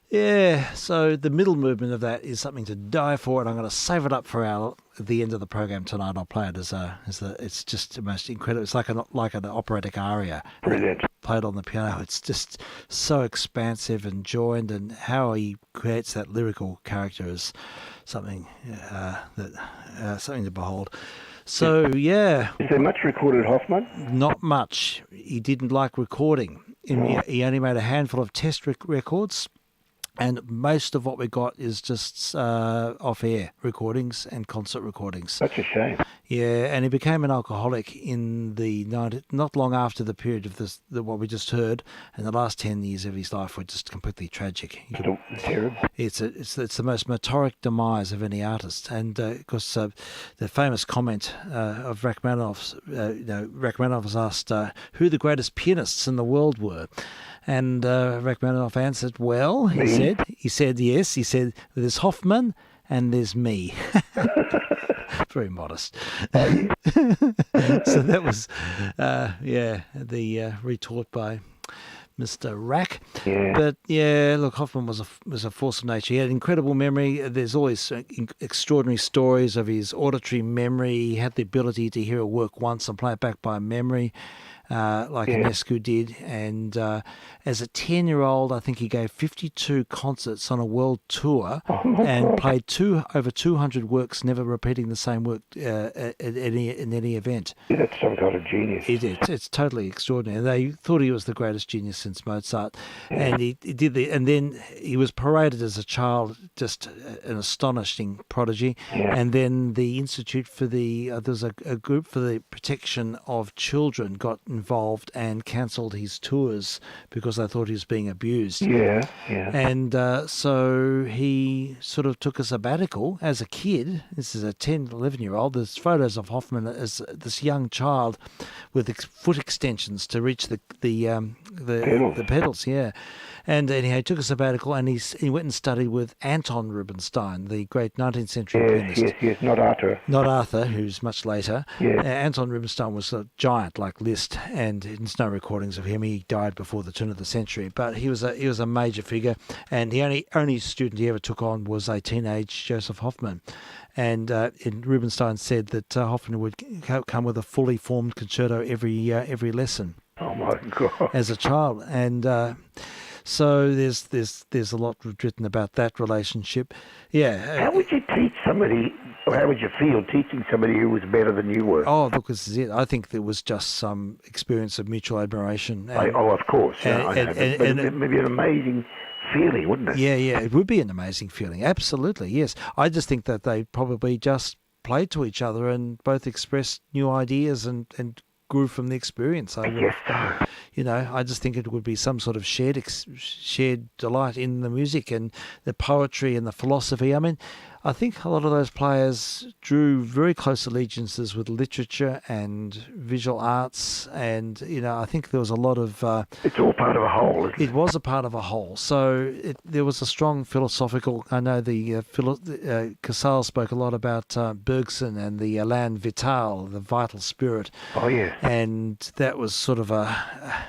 Yeah, so the middle movement of that is something to die for, and I'm going to save it up for the end of the program tonight. I'll play it it's just the most incredible. It's like an operatic aria. Brilliant. Played on the piano. It's just so expansive and joined, and how he creates that lyrical character is something something to behold. So yeah, is there much recorded Hoffman? Not much. He didn't like recording. He only made a handful of test records. And most of what we got is just off-air recordings and concert recordings. Such a shame. Yeah, and he became an alcoholic in not long after the period of what we just heard, and the last 10 years of his life were just completely tragic. Still terrible. It's the most meteoric demise of any artist, and of course the famous comment of Rachmaninoff's, Rachmaninoff was asked who the greatest pianists in the world were. And Rachmaninoff answered, well, he said yes. He said, there's Hoffman and there's me. Very modest. So that was, the retort by Mr. Rack. Yeah. But yeah, look, Hoffman was a force of nature. He had incredible memory. There's always extraordinary stories of his auditory memory. He had the ability to hear a work once and play it back by memory. Like Ionescu did, and as a 10-year-old, I think he gave 52 concerts on a world tour and played over 200 works, never repeating the same work in any event. Yeah, that's some kind of genius. It's totally extraordinary. They thought he was the greatest genius since Mozart, and he did and then he was paraded as a child, just an astonishing prodigy. Yeah. And then the Institute for there's a group for the protection of children got involved and cancelled his tours because they thought he was being abused. Yeah. And so he sort of took a sabbatical as a kid. This is a 10, 11-year-old. There's photos of Hoffman as this young child with foot extensions to reach the pedals. Yeah. And he took a sabbatical, and he went and studied with Anton Rubinstein, the great 19th century pianist. Yes, not Arthur. Not Arthur, who's much later. Yeah. Anton Rubinstein was a giant like Liszt, and there's no recordings of him. He died before the turn of the century, but he was a major figure, and the only student he ever took on was a teenage Joseph Hoffman. And Rubinstein said that Hoffman would come with a fully formed concerto every lesson. Oh my God! As a child, and so there's a lot written about that relationship. Yeah. How would you teach somebody, or how would you feel teaching somebody who was better than you were? Oh, look, this is it. I think there was just some experience of mutual admiration. Of course. But it would be an amazing feeling, wouldn't it? Yeah, it would be an amazing feeling. Absolutely, yes. I just think that they probably just played to each other and both expressed new ideas and grew from the experience. I guess so. I just think it would be some sort of shared delight in the music and the poetry and the philosophy. I mean, I think a lot of those players drew very close allegiances with literature and visual arts, and I think there was a lot of. It's all part of a whole. Isn't it? It was a part of a whole. So there was a strong philosophical. I know Casal spoke a lot about Bergson and the Elan Vital, the vital spirit. Oh yes. And that was sort of a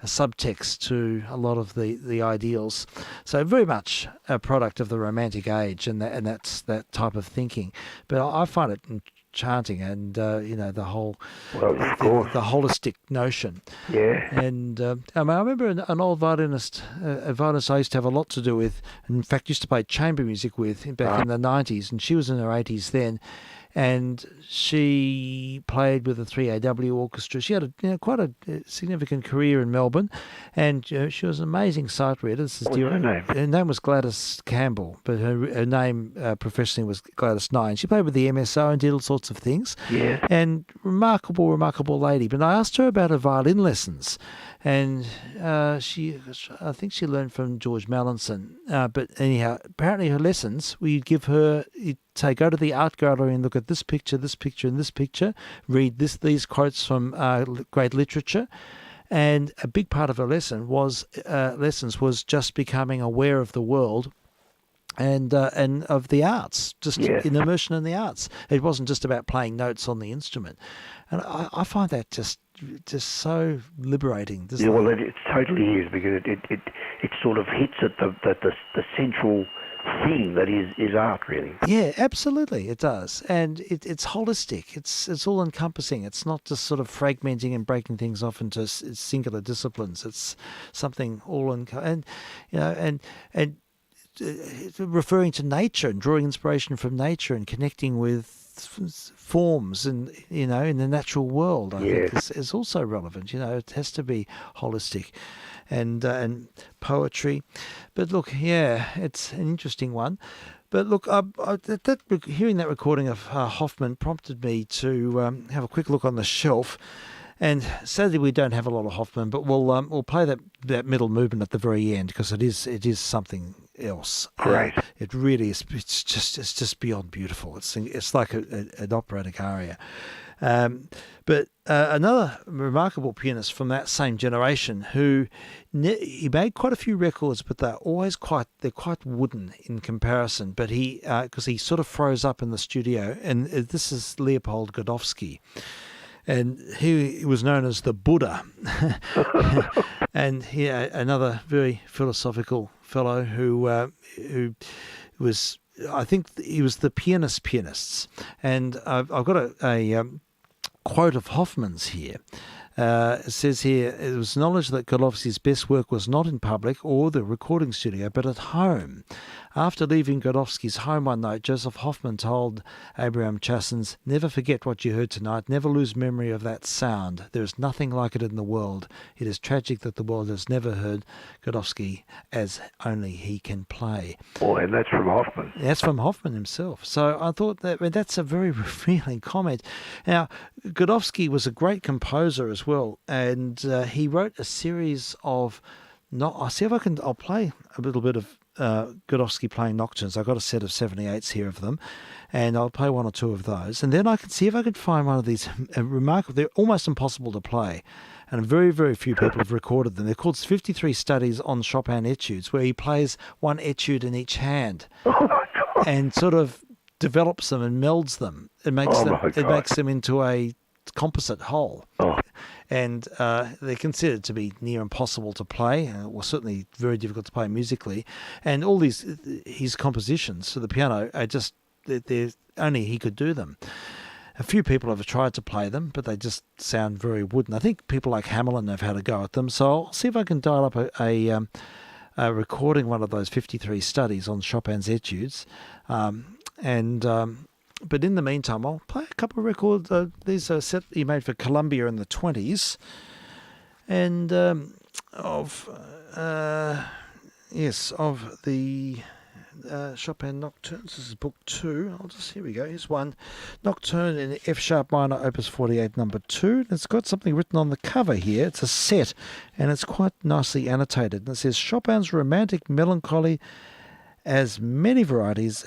subtext to a lot of the ideals. So very much a product of the Romantic age, and that's that type of thinking. But I find it enchanting, and the whole the holistic notion. Yeah. And I remember an old violinist, a violinist I used to have a lot to do with, and in fact used to play chamber music with back in the 90s, and she was in her 80s then. And she played with the 3AW orchestra. She had quite a significant career in Melbourne, and she was an amazing sight reader. What's her name? Her name was Gladys Campbell, but her name professionally was Gladys Nye. She played with the MSO and did all sorts of things. Yeah. And remarkable lady. But I asked her about her violin lessons, and I think she learned from George Mallinson. But anyhow, apparently her lessons, you'd say, go to the art gallery and look at this picture, and this picture, read these quotes from great literature. And a big part of her lessons was just becoming aware of the world and of the arts, just in immersion in the arts. It wasn't just about playing notes on the instrument, and I find that just so liberating. Well, it totally is, because it sort of hits at the central thing that is art, really. Yeah, absolutely, it does, and it's holistic. It's all encompassing. It's not just sort of fragmenting and breaking things off into singular disciplines. It's something all and referring to nature and drawing inspiration from nature and connecting with forms and in the natural world, I think is also relevant. It has to be holistic, and poetry. But look, it's an interesting one. But look, hearing that recording of Hoffman prompted me to have a quick look on the shelf. And sadly, we don't have a lot of Hoffman, but we'll play that middle movement at the very end, because it is something else. Great. It really is. It's just beyond beautiful. It's like an operatic aria. But another remarkable pianist from that same generation, who he made quite a few records, but they're quite wooden in comparison. But because he sort of froze up in the studio, and this is Leopold Godowsky. And he was known as the Buddha. And another very philosophical fellow who was, I think he was the pianists. And I've got a quote of Hoffman's here. It says here, it was acknowledged that Godowsky's best work was not in public or the recording studio, but at home. After leaving Godowsky's home one night, Joseph Hoffman told Abraham Chassens, "Never forget what you heard tonight. Never lose memory of that sound. There is nothing like it in the world. It is tragic that the world has never heard Godowsky as only he can play." Oh, and that's from Hoffman. That's from Hoffman himself. So I thought that's a very revealing comment. Now, Godowsky was a great composer as well, and he wrote a series of... I'll play a little bit of Godowsky playing nocturnes. I've got a set of 78s here of them, and I'll play one or two of those. And then I can see if I can find one of these remarkable... They're almost impossible to play, and very, very few people have recorded them. They're called 53 Studies on Chopin Etudes, where he plays one etude in each hand and sort of develops them and melds them. It makes them into a composite whole. And they're considered to be near impossible to play, or certainly very difficult to play musically. And all his compositions for the piano are just, only he could do them. A few people have tried to play them, but they just sound very wooden. I think people like Hamelin have had a go at them. So I'll see if I can dial up a recording, one of those 53 studies on Chopin's etudes. But in the meantime, I'll play a couple of records. These are set he made for Columbia in the 20s, and of the Chopin Nocturnes. This is Book 2. Here we go. Here's one, Nocturne in F sharp minor, Opus 48, number 2. It's got something written on the cover here. It's a set, and it's quite nicely annotated. And it says, Chopin's romantic melancholy has as many varieties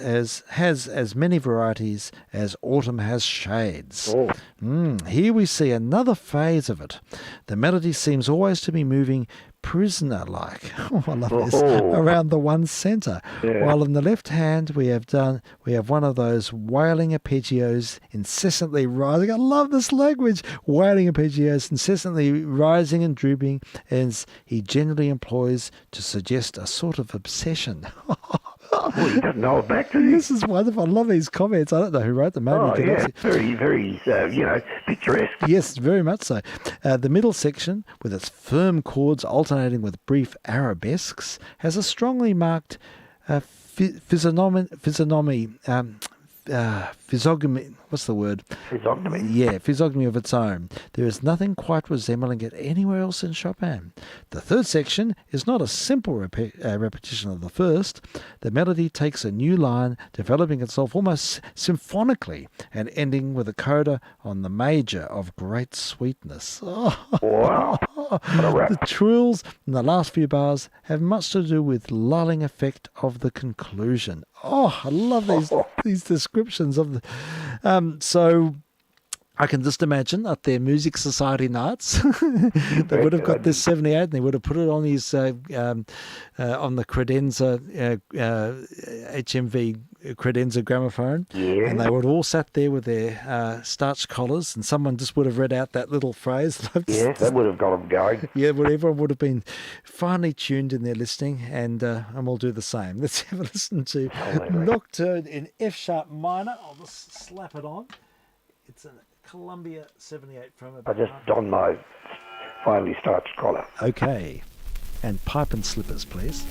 as autumn has shades. Here we see another phase of it. The melody seems always to be moving prisoner-like. I love this. Around the one centre. Yeah. While in the left hand we have one of those wailing arpeggios incessantly rising. I love this language. Wailing arpeggios incessantly rising and drooping, as he generally employs to suggest a sort of obsession. He doesn't know it back to you. This is wonderful. I love these comments. I don't know who wrote them. Very, very, picturesque. Yes, very much so. The middle section, with its firm chords alternating with brief arabesques, has a strongly marked physiognomy. What's the word? Physiognomy. Yeah, physiognomy of its own. There is nothing quite resembling it anywhere else in Chopin. The third section is not a simple repetition of the first. The melody takes a new line, developing itself almost symphonically and ending with a coda on the major of great sweetness. Wow. rap. The trills in the last few bars have much to do with lulling effect of the conclusion. Oh, I love these descriptions of the. So I can just imagine at their music society nights, they would have got this 78 and they would have put it on his on the credenza HMV credenza gramophone, Yeah. and they would have all sat there with their starched collars, and someone just would have read out that little phrase. Yeah, that would have got them going. Yeah, well, everyone would have been finely tuned in their listening, and we'll do the same. Let's have a listen to Nocturne in F sharp minor. I'll just slap it on. It's a Columbia 78 from I about. just donned my finely starched collar. Okay, and pipe and slippers, please.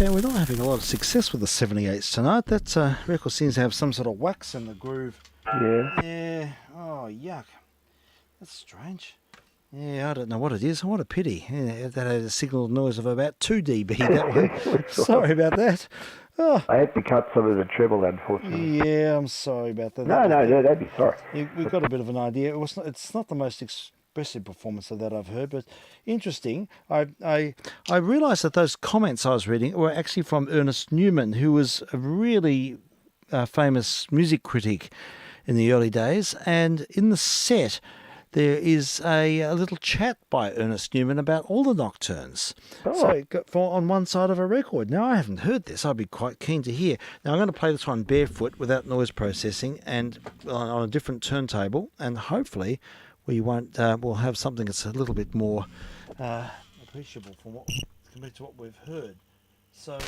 Okay, we're not having a lot of success with the 78s tonight. That record seems to have some sort of wax in the groove. Yeah. Yeah. Oh, yuck. That's strange. Yeah, I don't know what it is. What a pity. Yeah, that had a signal noise of about 2 dB, that one. Sorry about that. Oh. I had to cut some of the treble, unfortunately. Yeah, I'm sorry about that. No, don't be sorry. We've got a bit of an idea. It's not the most expressive performance of that I've heard, but interesting. I realised that those comments I was reading were actually from Ernest Newman, who was a really famous music critic in the early days, and in the set there is a little chat by Ernest Newman about all the nocturnes. Oh. So on one side of a record. Now, I haven't heard this. I'd be quite keen to hear. Now, I'm going to play this one barefoot without noise processing and on a different turntable, and hopefully we'll have something that's a little bit more appreciable compared to what we've heard. So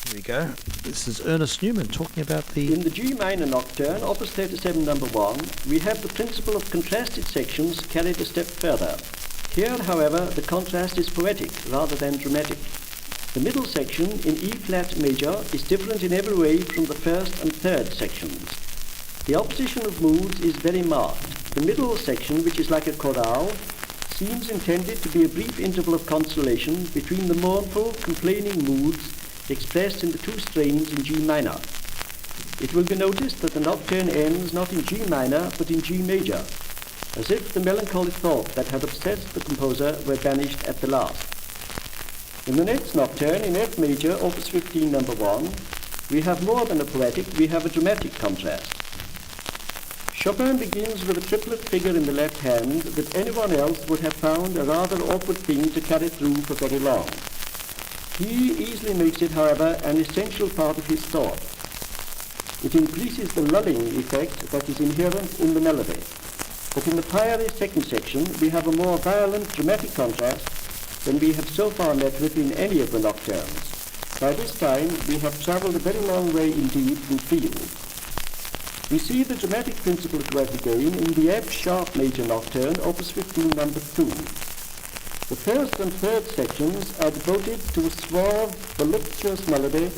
here we go. This is Ernest Newman talking about In the G minor nocturne, opus 37 number 1, we have the principle of contrasted sections carried a step further. Here, however, the contrast is poetic rather than dramatic. The middle section in E flat major is different in every way from the first and third sections. The opposition of moods is very marked. The middle section, which is like a chorale, seems intended to be a brief interval of consolation between the mournful, complaining moods expressed in the two strains in G minor. It will be noticed that the nocturne ends not in G minor but in G major, as if the melancholy thought that had obsessed the composer were banished at the last. In the next nocturne, in F major, opus 15 number 1, we have more than a poetic, we have a dramatic contrast. Chopin begins with a triplet figure in the left hand that anyone else would have found a rather awkward thing to carry through for very long. He easily makes it, however, an essential part of his thought. It increases the lulling effect that is inherent in the melody. But in the fiery second section, we have a more violent dramatic contrast than we have so far met with in any of the nocturnes. By this time, we have travelled a very long way indeed from field. We see the dramatic principle at work again in the F sharp major nocturne, opus 15 number 2. The first and third sections are devoted to a suave, voluptuous melody,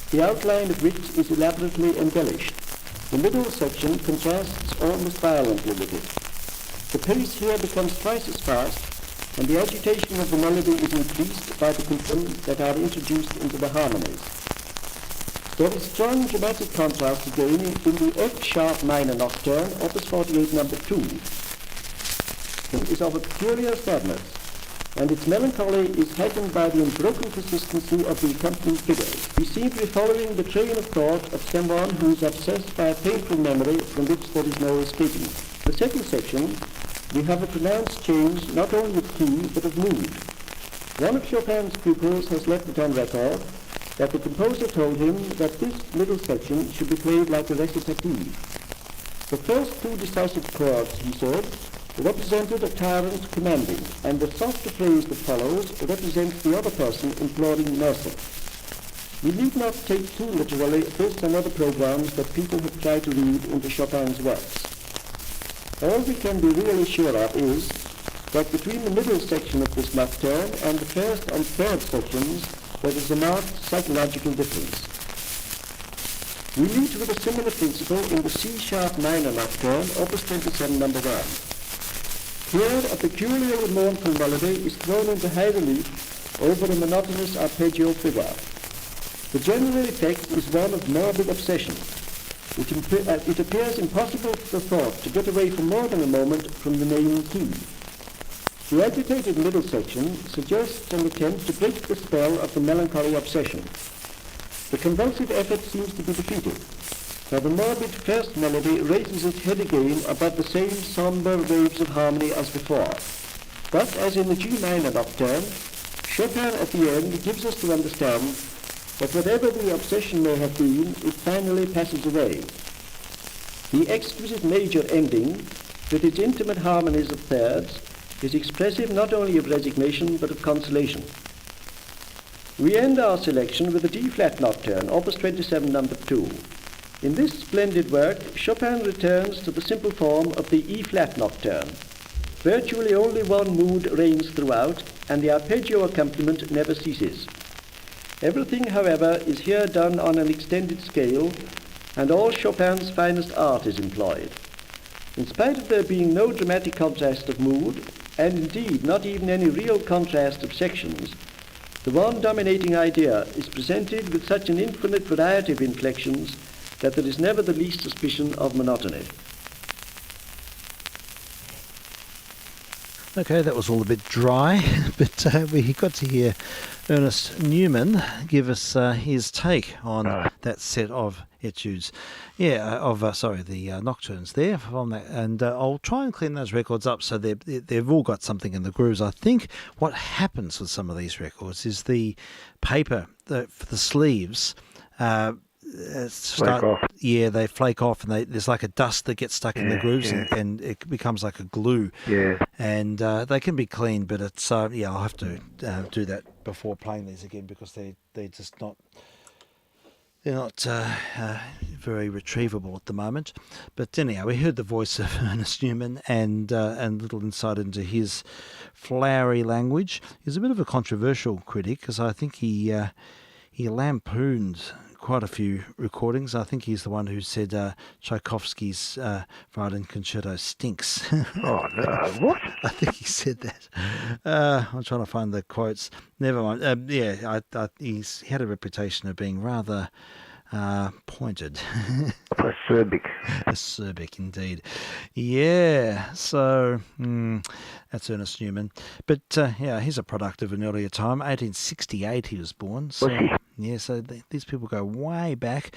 the outline of which is elaborately embellished. The middle section contrasts almost violently with it. The pace here becomes twice as fast, and the agitation of the melody is increased by the concerns that are introduced into the harmonies. There is strong dramatic contrast again in the F sharp minor nocturne, opus 48 number 2. It is of a peculiar sadness, and its melancholy is heightened by the unbroken persistency of the accompanying figures. We seem to be following the train of thought of someone who is obsessed by a painful memory from which there is no escaping. The second section, we have a pronounced change not only of key but of mood. One of Chopin's pupils has left it on record that the composer told him that this middle section should be played like a recitative. The first two decisive chords, he said, represented a tyrant commanding, and the softer phrase that follows represents the other person imploring mercy. We need not take too literally this and other programs that people have tried to read into Chopin's works. All we can be really sure of is that between the middle section of this nocturne and the first and third sections there is a marked psychological difference. We meet with a similar principle in the C-sharp minor nocturne, opus 27 number 1. Here, a peculiarly mournful melody is thrown into high relief over a monotonous arpeggio figure. The general effect is one of morbid obsession. It appears impossible for the thought to get away for more than a moment from the main key. The agitated middle section suggests an attempt to break the spell of the melancholy obsession. The convulsive effort seems to be defeated, for the morbid first melody raises its head again above the same sombre waves of harmony as before. But, as in the G minor nocturne, Chopin at the end gives us to understand that whatever the obsession may have been, it finally passes away. The exquisite major ending, with its intimate harmonies of thirds, is expressive not only of resignation but of consolation. We end our selection with the D-flat nocturne, opus 27 number 2. In this splendid work, Chopin returns to the simple form of the E-flat nocturne. Virtually only one mood reigns throughout, and the arpeggio accompaniment never ceases. Everything, however, is here done on an extended scale, and all Chopin's finest art is employed. In spite of there being no dramatic contrast of mood, and indeed not even any real contrast of sections, the one dominating idea is presented with such an infinite variety of inflections that there is never the least suspicion of monotony. Okay, that was all a bit dry, but we got to hear Ernest Newman give us his take on that set of etudes. The nocturnes there from that, and I'll try and clean those records up so they've all got something in the grooves. I think what happens with some of these records is the paper for the sleeves Flake off. Yeah, they flake off, and there's like a dust that gets stuck in the grooves, and it becomes like a glue. Yeah. And they can be cleaned, but it's I'll have to do that before playing these again, because they're just not. They're not very retrievable at the moment. But anyhow, we heard the voice of Ernest Newman and a little insight into his flowery language. He's a bit of a controversial critic, because I think he lampooned quite a few recordings. I think he's the one who said Tchaikovsky's Violin Concerto stinks. Oh, no. What? I think he said that. I'm trying to find the quotes. Never mind. He had a reputation of being rather pointed. Acerbic, indeed. Yeah, so that's Ernest Newman. But he's a product of an earlier time. 1868 he was born. So, Was he? Yeah, so these people go way back.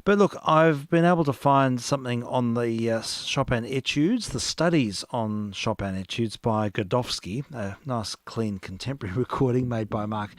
But look, I've been able to find something on the Chopin Etudes, the studies on Chopin Etudes by Godowsky, a nice, clean, contemporary recording made by Mark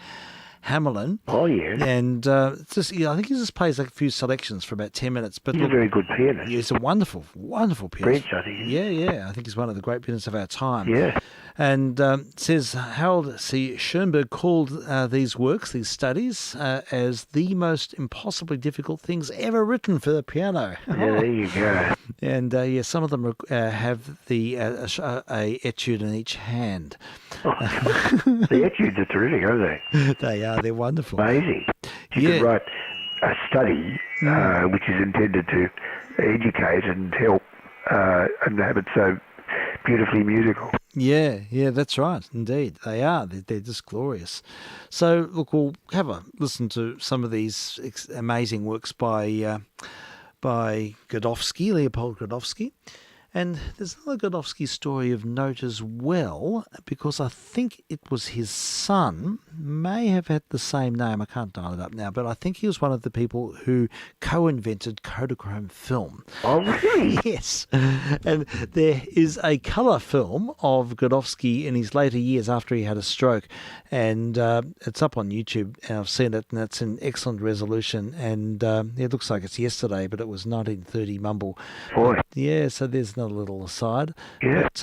Hamelin. Oh, yeah. And I think he just plays like a few selections for about 10 minutes. But He's a very good pianist. He's a wonderful, wonderful pianist. French, I think. Yeah. I think he's one of the great pianists of our time. Yeah. And says Harold C. Schoenberg called these works, these studies, as the most impossibly difficult things ever written for the piano. Yeah, there you go. And some of them have the a etude in each hand. Oh, the etudes are terrific, aren't they? They are. They're wonderful. Amazing. You could write a study which is intended to educate and help and have it so beautifully musical. Yeah, that's right. Indeed, they are. They're just glorious. So, look, we'll have a listen to some of these amazing works by Godowsky, Leopold Godowsky. And there's another Godowsky story of note as well, because I think it was his son, may have had the same name, I can't dial it up now, but I think he was one of the people who co-invented Kodachrome film. Oh, really? Yes. And there is a colour film of Godowsky in his later years after he had a stroke, and it's up on YouTube, and I've seen it, and it's in excellent resolution, and it looks like it's yesterday, but it was 1930 mumble. Boy. Yeah, so there's another little aside. Yeah. But,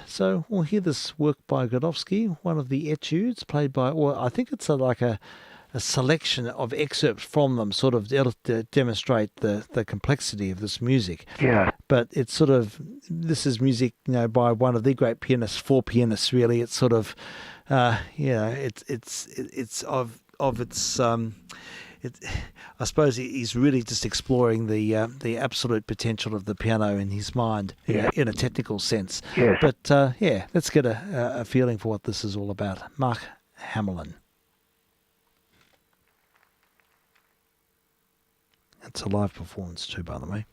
so we'll hear this work by Godowsky, one of the etudes played by, well, I think it's like a selection of excerpts from them, sort of to demonstrate the complexity of this music. Yeah. But it's sort of, this is music, by one of the great pianists, for pianists, really. It's sort of, it's of its, I suppose he's really just exploring the absolute potential of the piano in his mind, in a technical sense. Yes. But let's get a feeling for what this is all about. Mark Hamelin. It's a live performance too, by the way.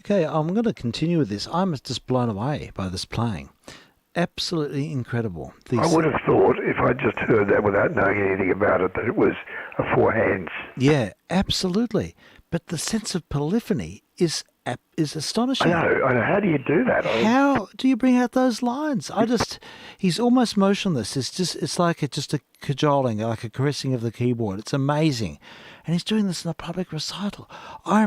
Okay, I'm going to continue with this. I'm just blown away by this playing. Absolutely incredible. I would have thought, if I just heard that without knowing anything about it, that it was a four hands. Yeah, absolutely. But the sense of polyphony is astonishing. I know. How do you do that? How do you bring out those lines? He's almost motionless. It's like just a cajoling, like a caressing of the keyboard. It's amazing. And he's doing this in a public recital. I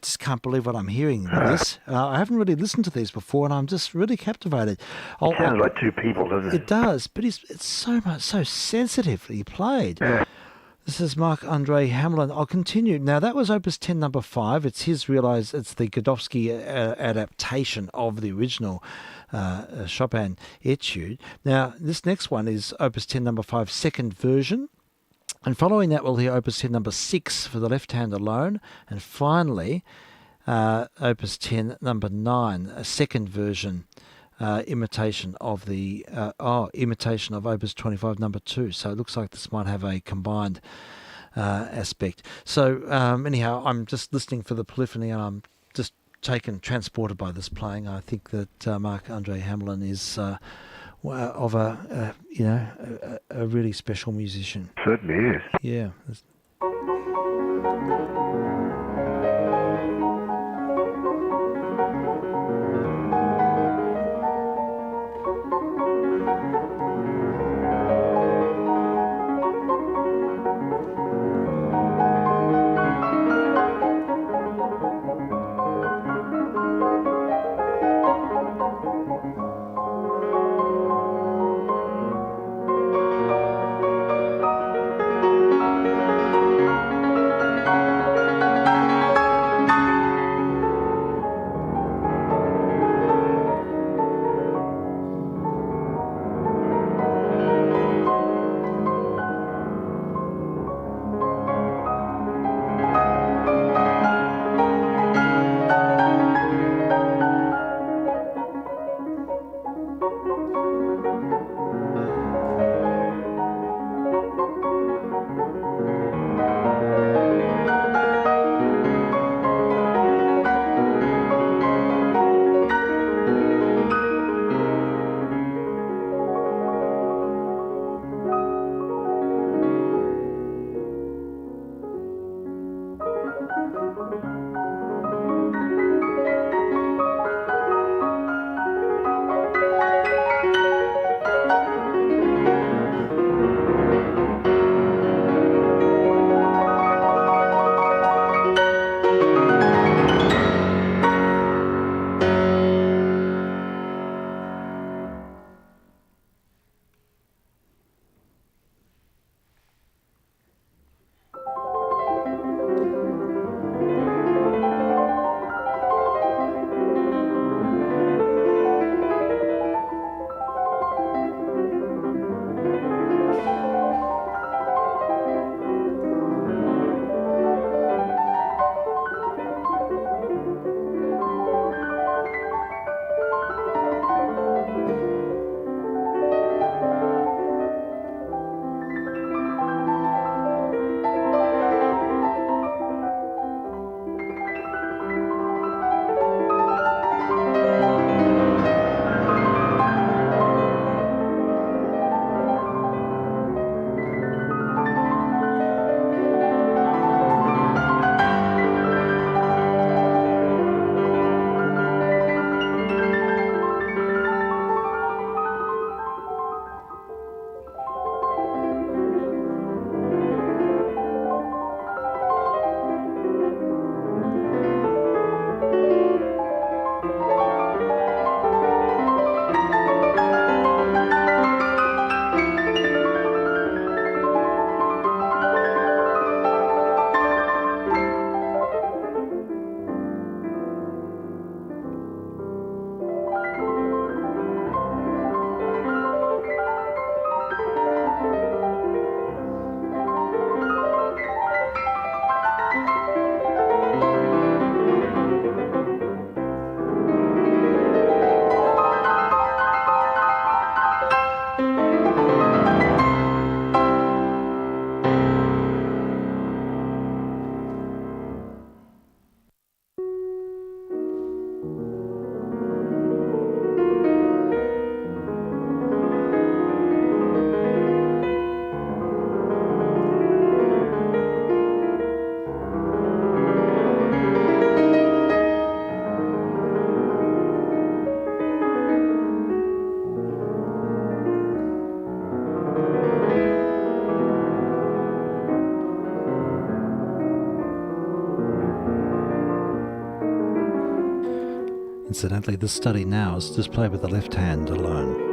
just can't believe what I'm hearing with this. I haven't really listened to these before, and I'm just really captivated. It sounds like two people, doesn't it? It does, but it's so sensitively played. Yeah. This is Marc-Andre Hamelin. I'll continue. Now, that was Opus 10 number 5. It's it's the Godowsky adaptation of the original Chopin etude. Now, this next one is Opus 10 number 5, second version. And following that, we'll hear Opus 10 number 6 for the left hand alone. And finally, Opus 10 number 9, a second version. Imitation of Opus 25 number 2. So it looks like this might have a combined aspect. So anyhow, I'm just listening for the polyphony, and I'm just transported by this playing. I think that Marc-Andre Hamelin is of a really special musician. Certainly is. Yeah. Incidentally, this study now is displayed with the left hand alone.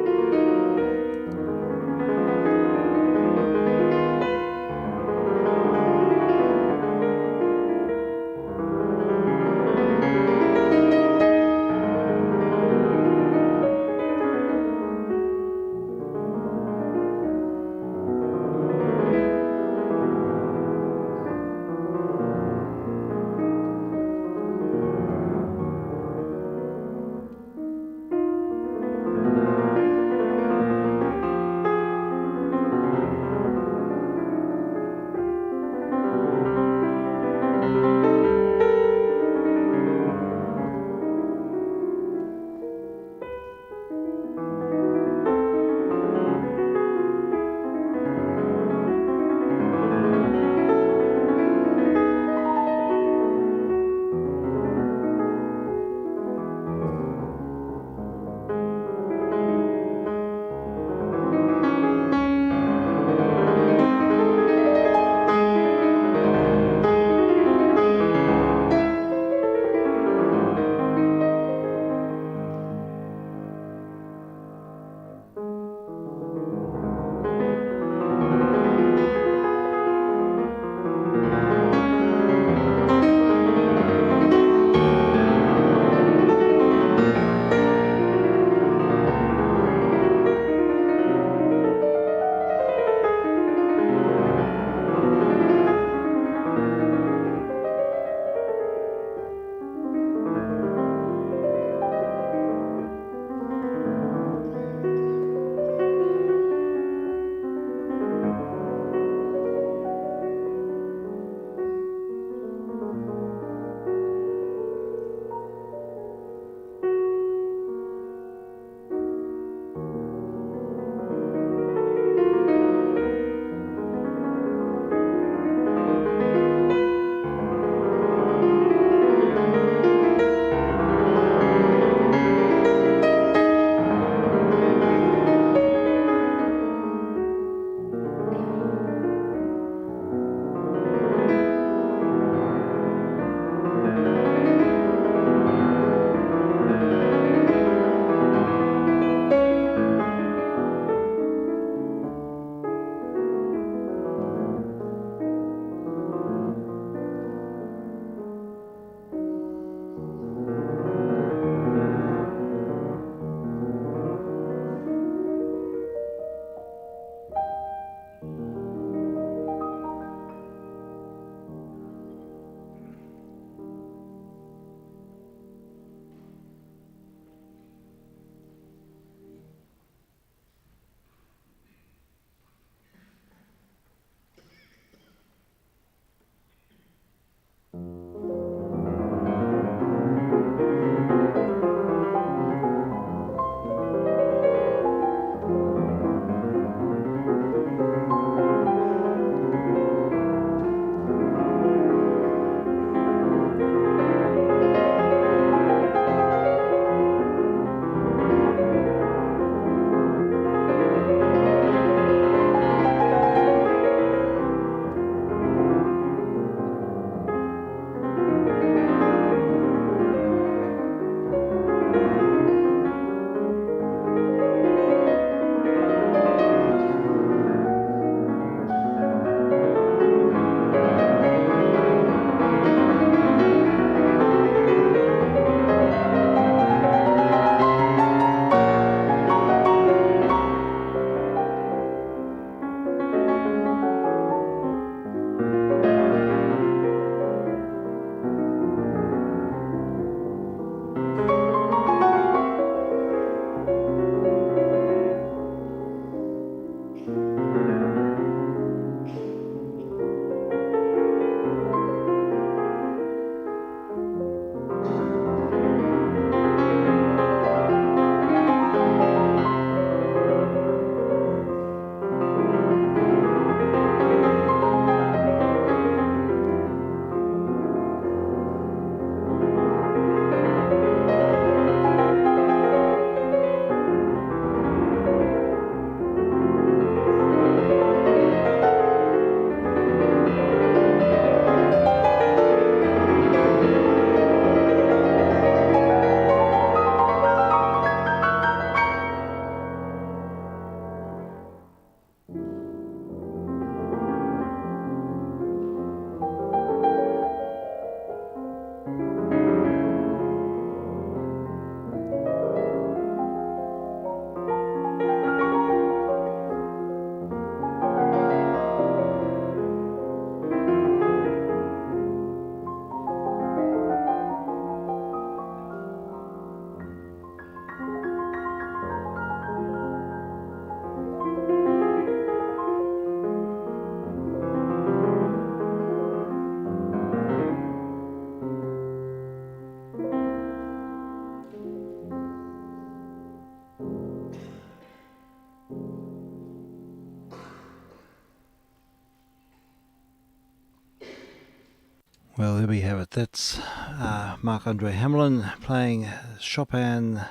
Well, there we have it. That's Marc-Andre Hamelin playing Chopin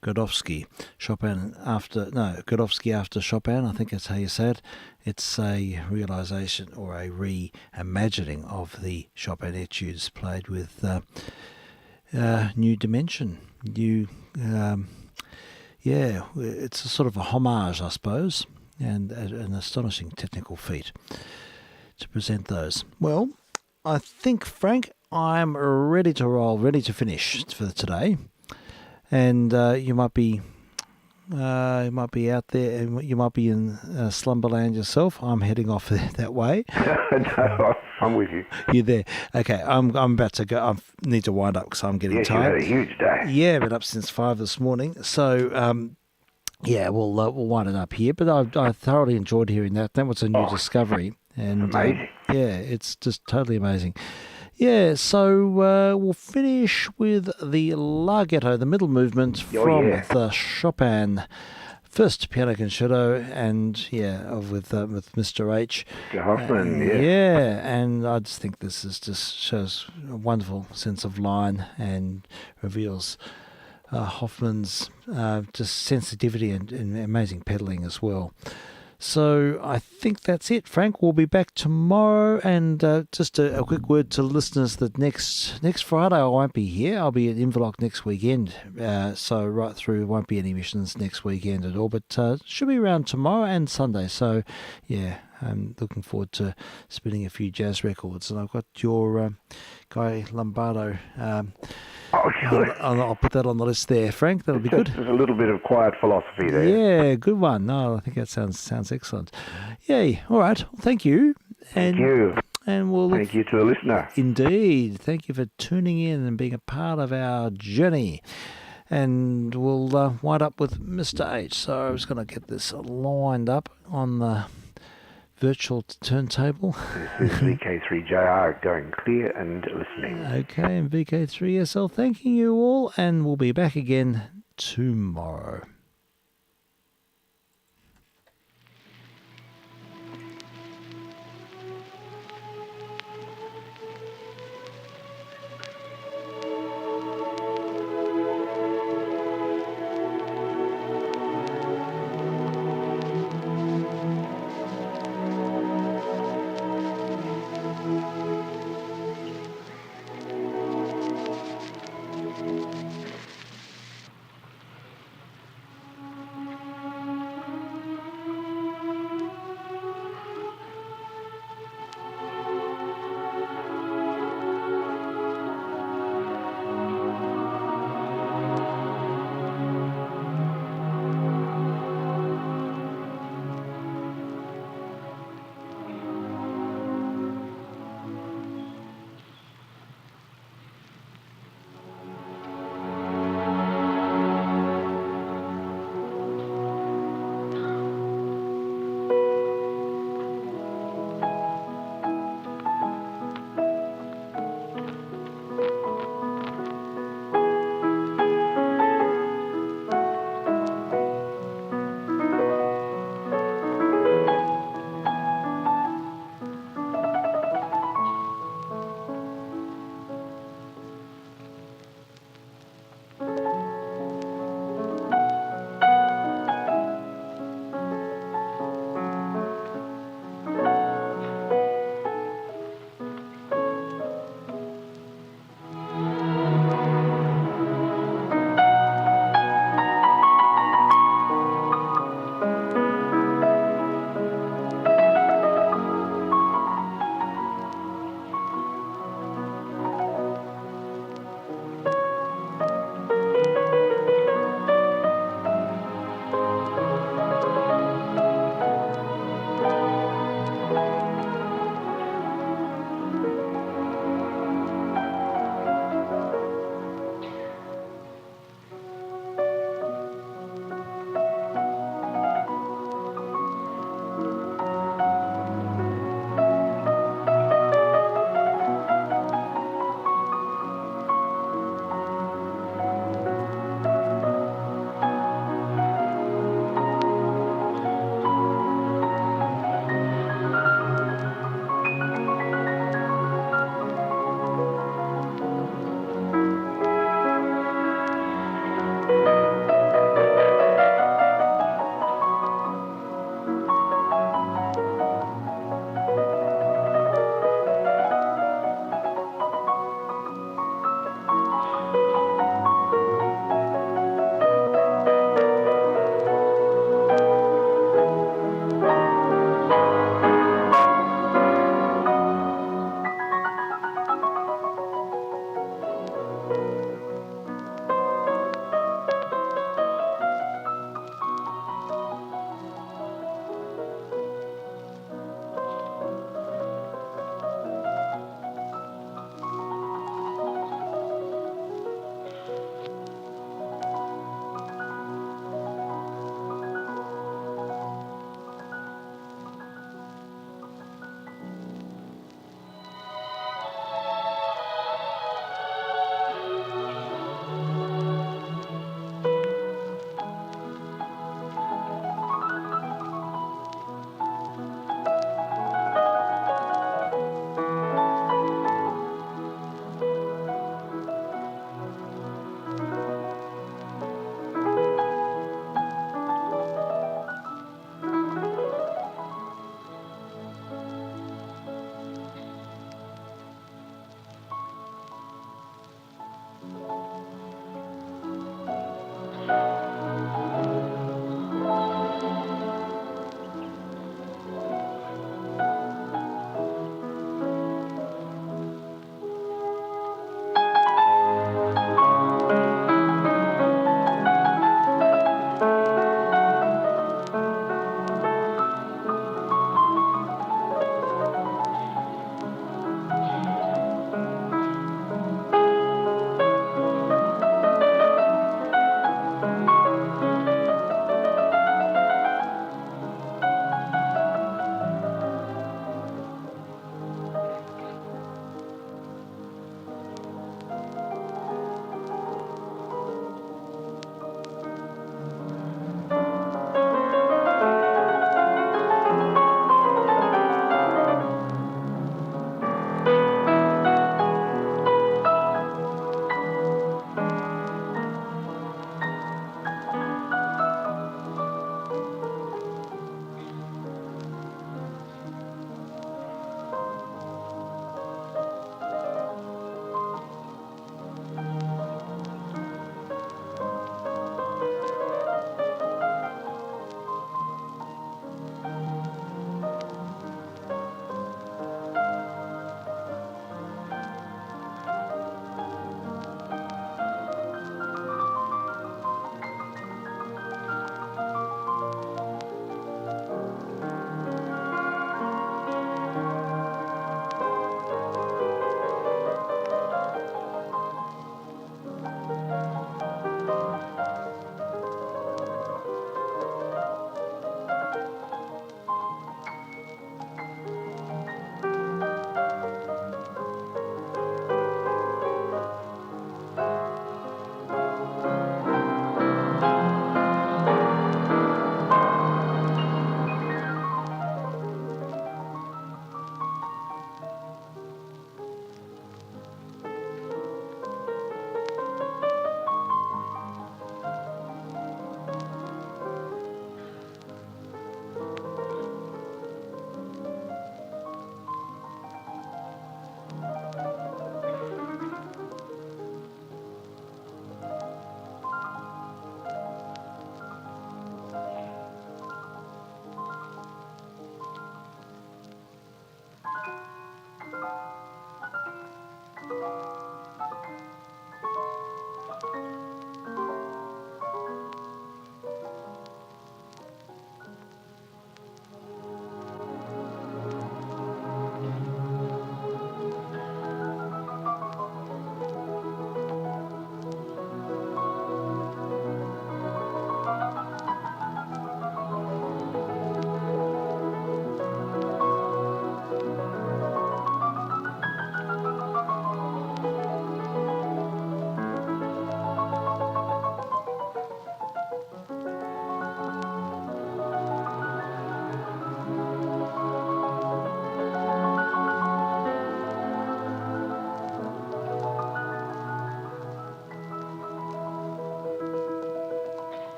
Godowski. Godowski after Chopin, I think that's how you say it. It's a realisation or a reimagining of the Chopin etudes played with new dimension. It's a sort of a homage, I suppose, and an astonishing technical feat to present those. Well, I think, Frank, I'm ready to roll, ready to finish for today. And you might be out there, you might be in Slumberland yourself. I'm heading off that way. No, I'm with you. You're there. Okay, I'm about to go. I need to wind up because I'm getting tired. You had a huge day. Yeah, been up since 5 this morning. So, we'll wind it up here. But I thoroughly enjoyed hearing that. That was a new discovery. And amazing. It's just totally amazing. Yeah, so we'll finish with the Larghetto, the middle movement from the Chopin first piano concerto, and with Mr. H. Hoffman, and I just think this shows a wonderful sense of line and reveals Hoffman's just sensitivity and amazing pedaling as well. So I think that's it, Frank. We'll be back tomorrow, and just a quick word to listeners that next Friday I won't be here. I'll be at Inverloch next weekend, so right through won't be any emissions next weekend at all, but should be around tomorrow and Sunday. So I'm looking forward to spinning a few jazz records, and I've got your Guy Lombardo. I'll put that on the list there, Frank. That'll be good. There's a little bit of quiet philosophy there. Yeah, good one. No, I think that sounds excellent. Yay. All right. Well, thank you. Thank you. And thank you to the listener. Indeed. Thank you for tuning in and being a part of our journey. And we'll wind up with Mr. H. So I was going to get this lined up on the virtual turntable. This is vk3sl going clear and listening. Okay, and vk3sl thanking you all, and we'll be back again tomorrow.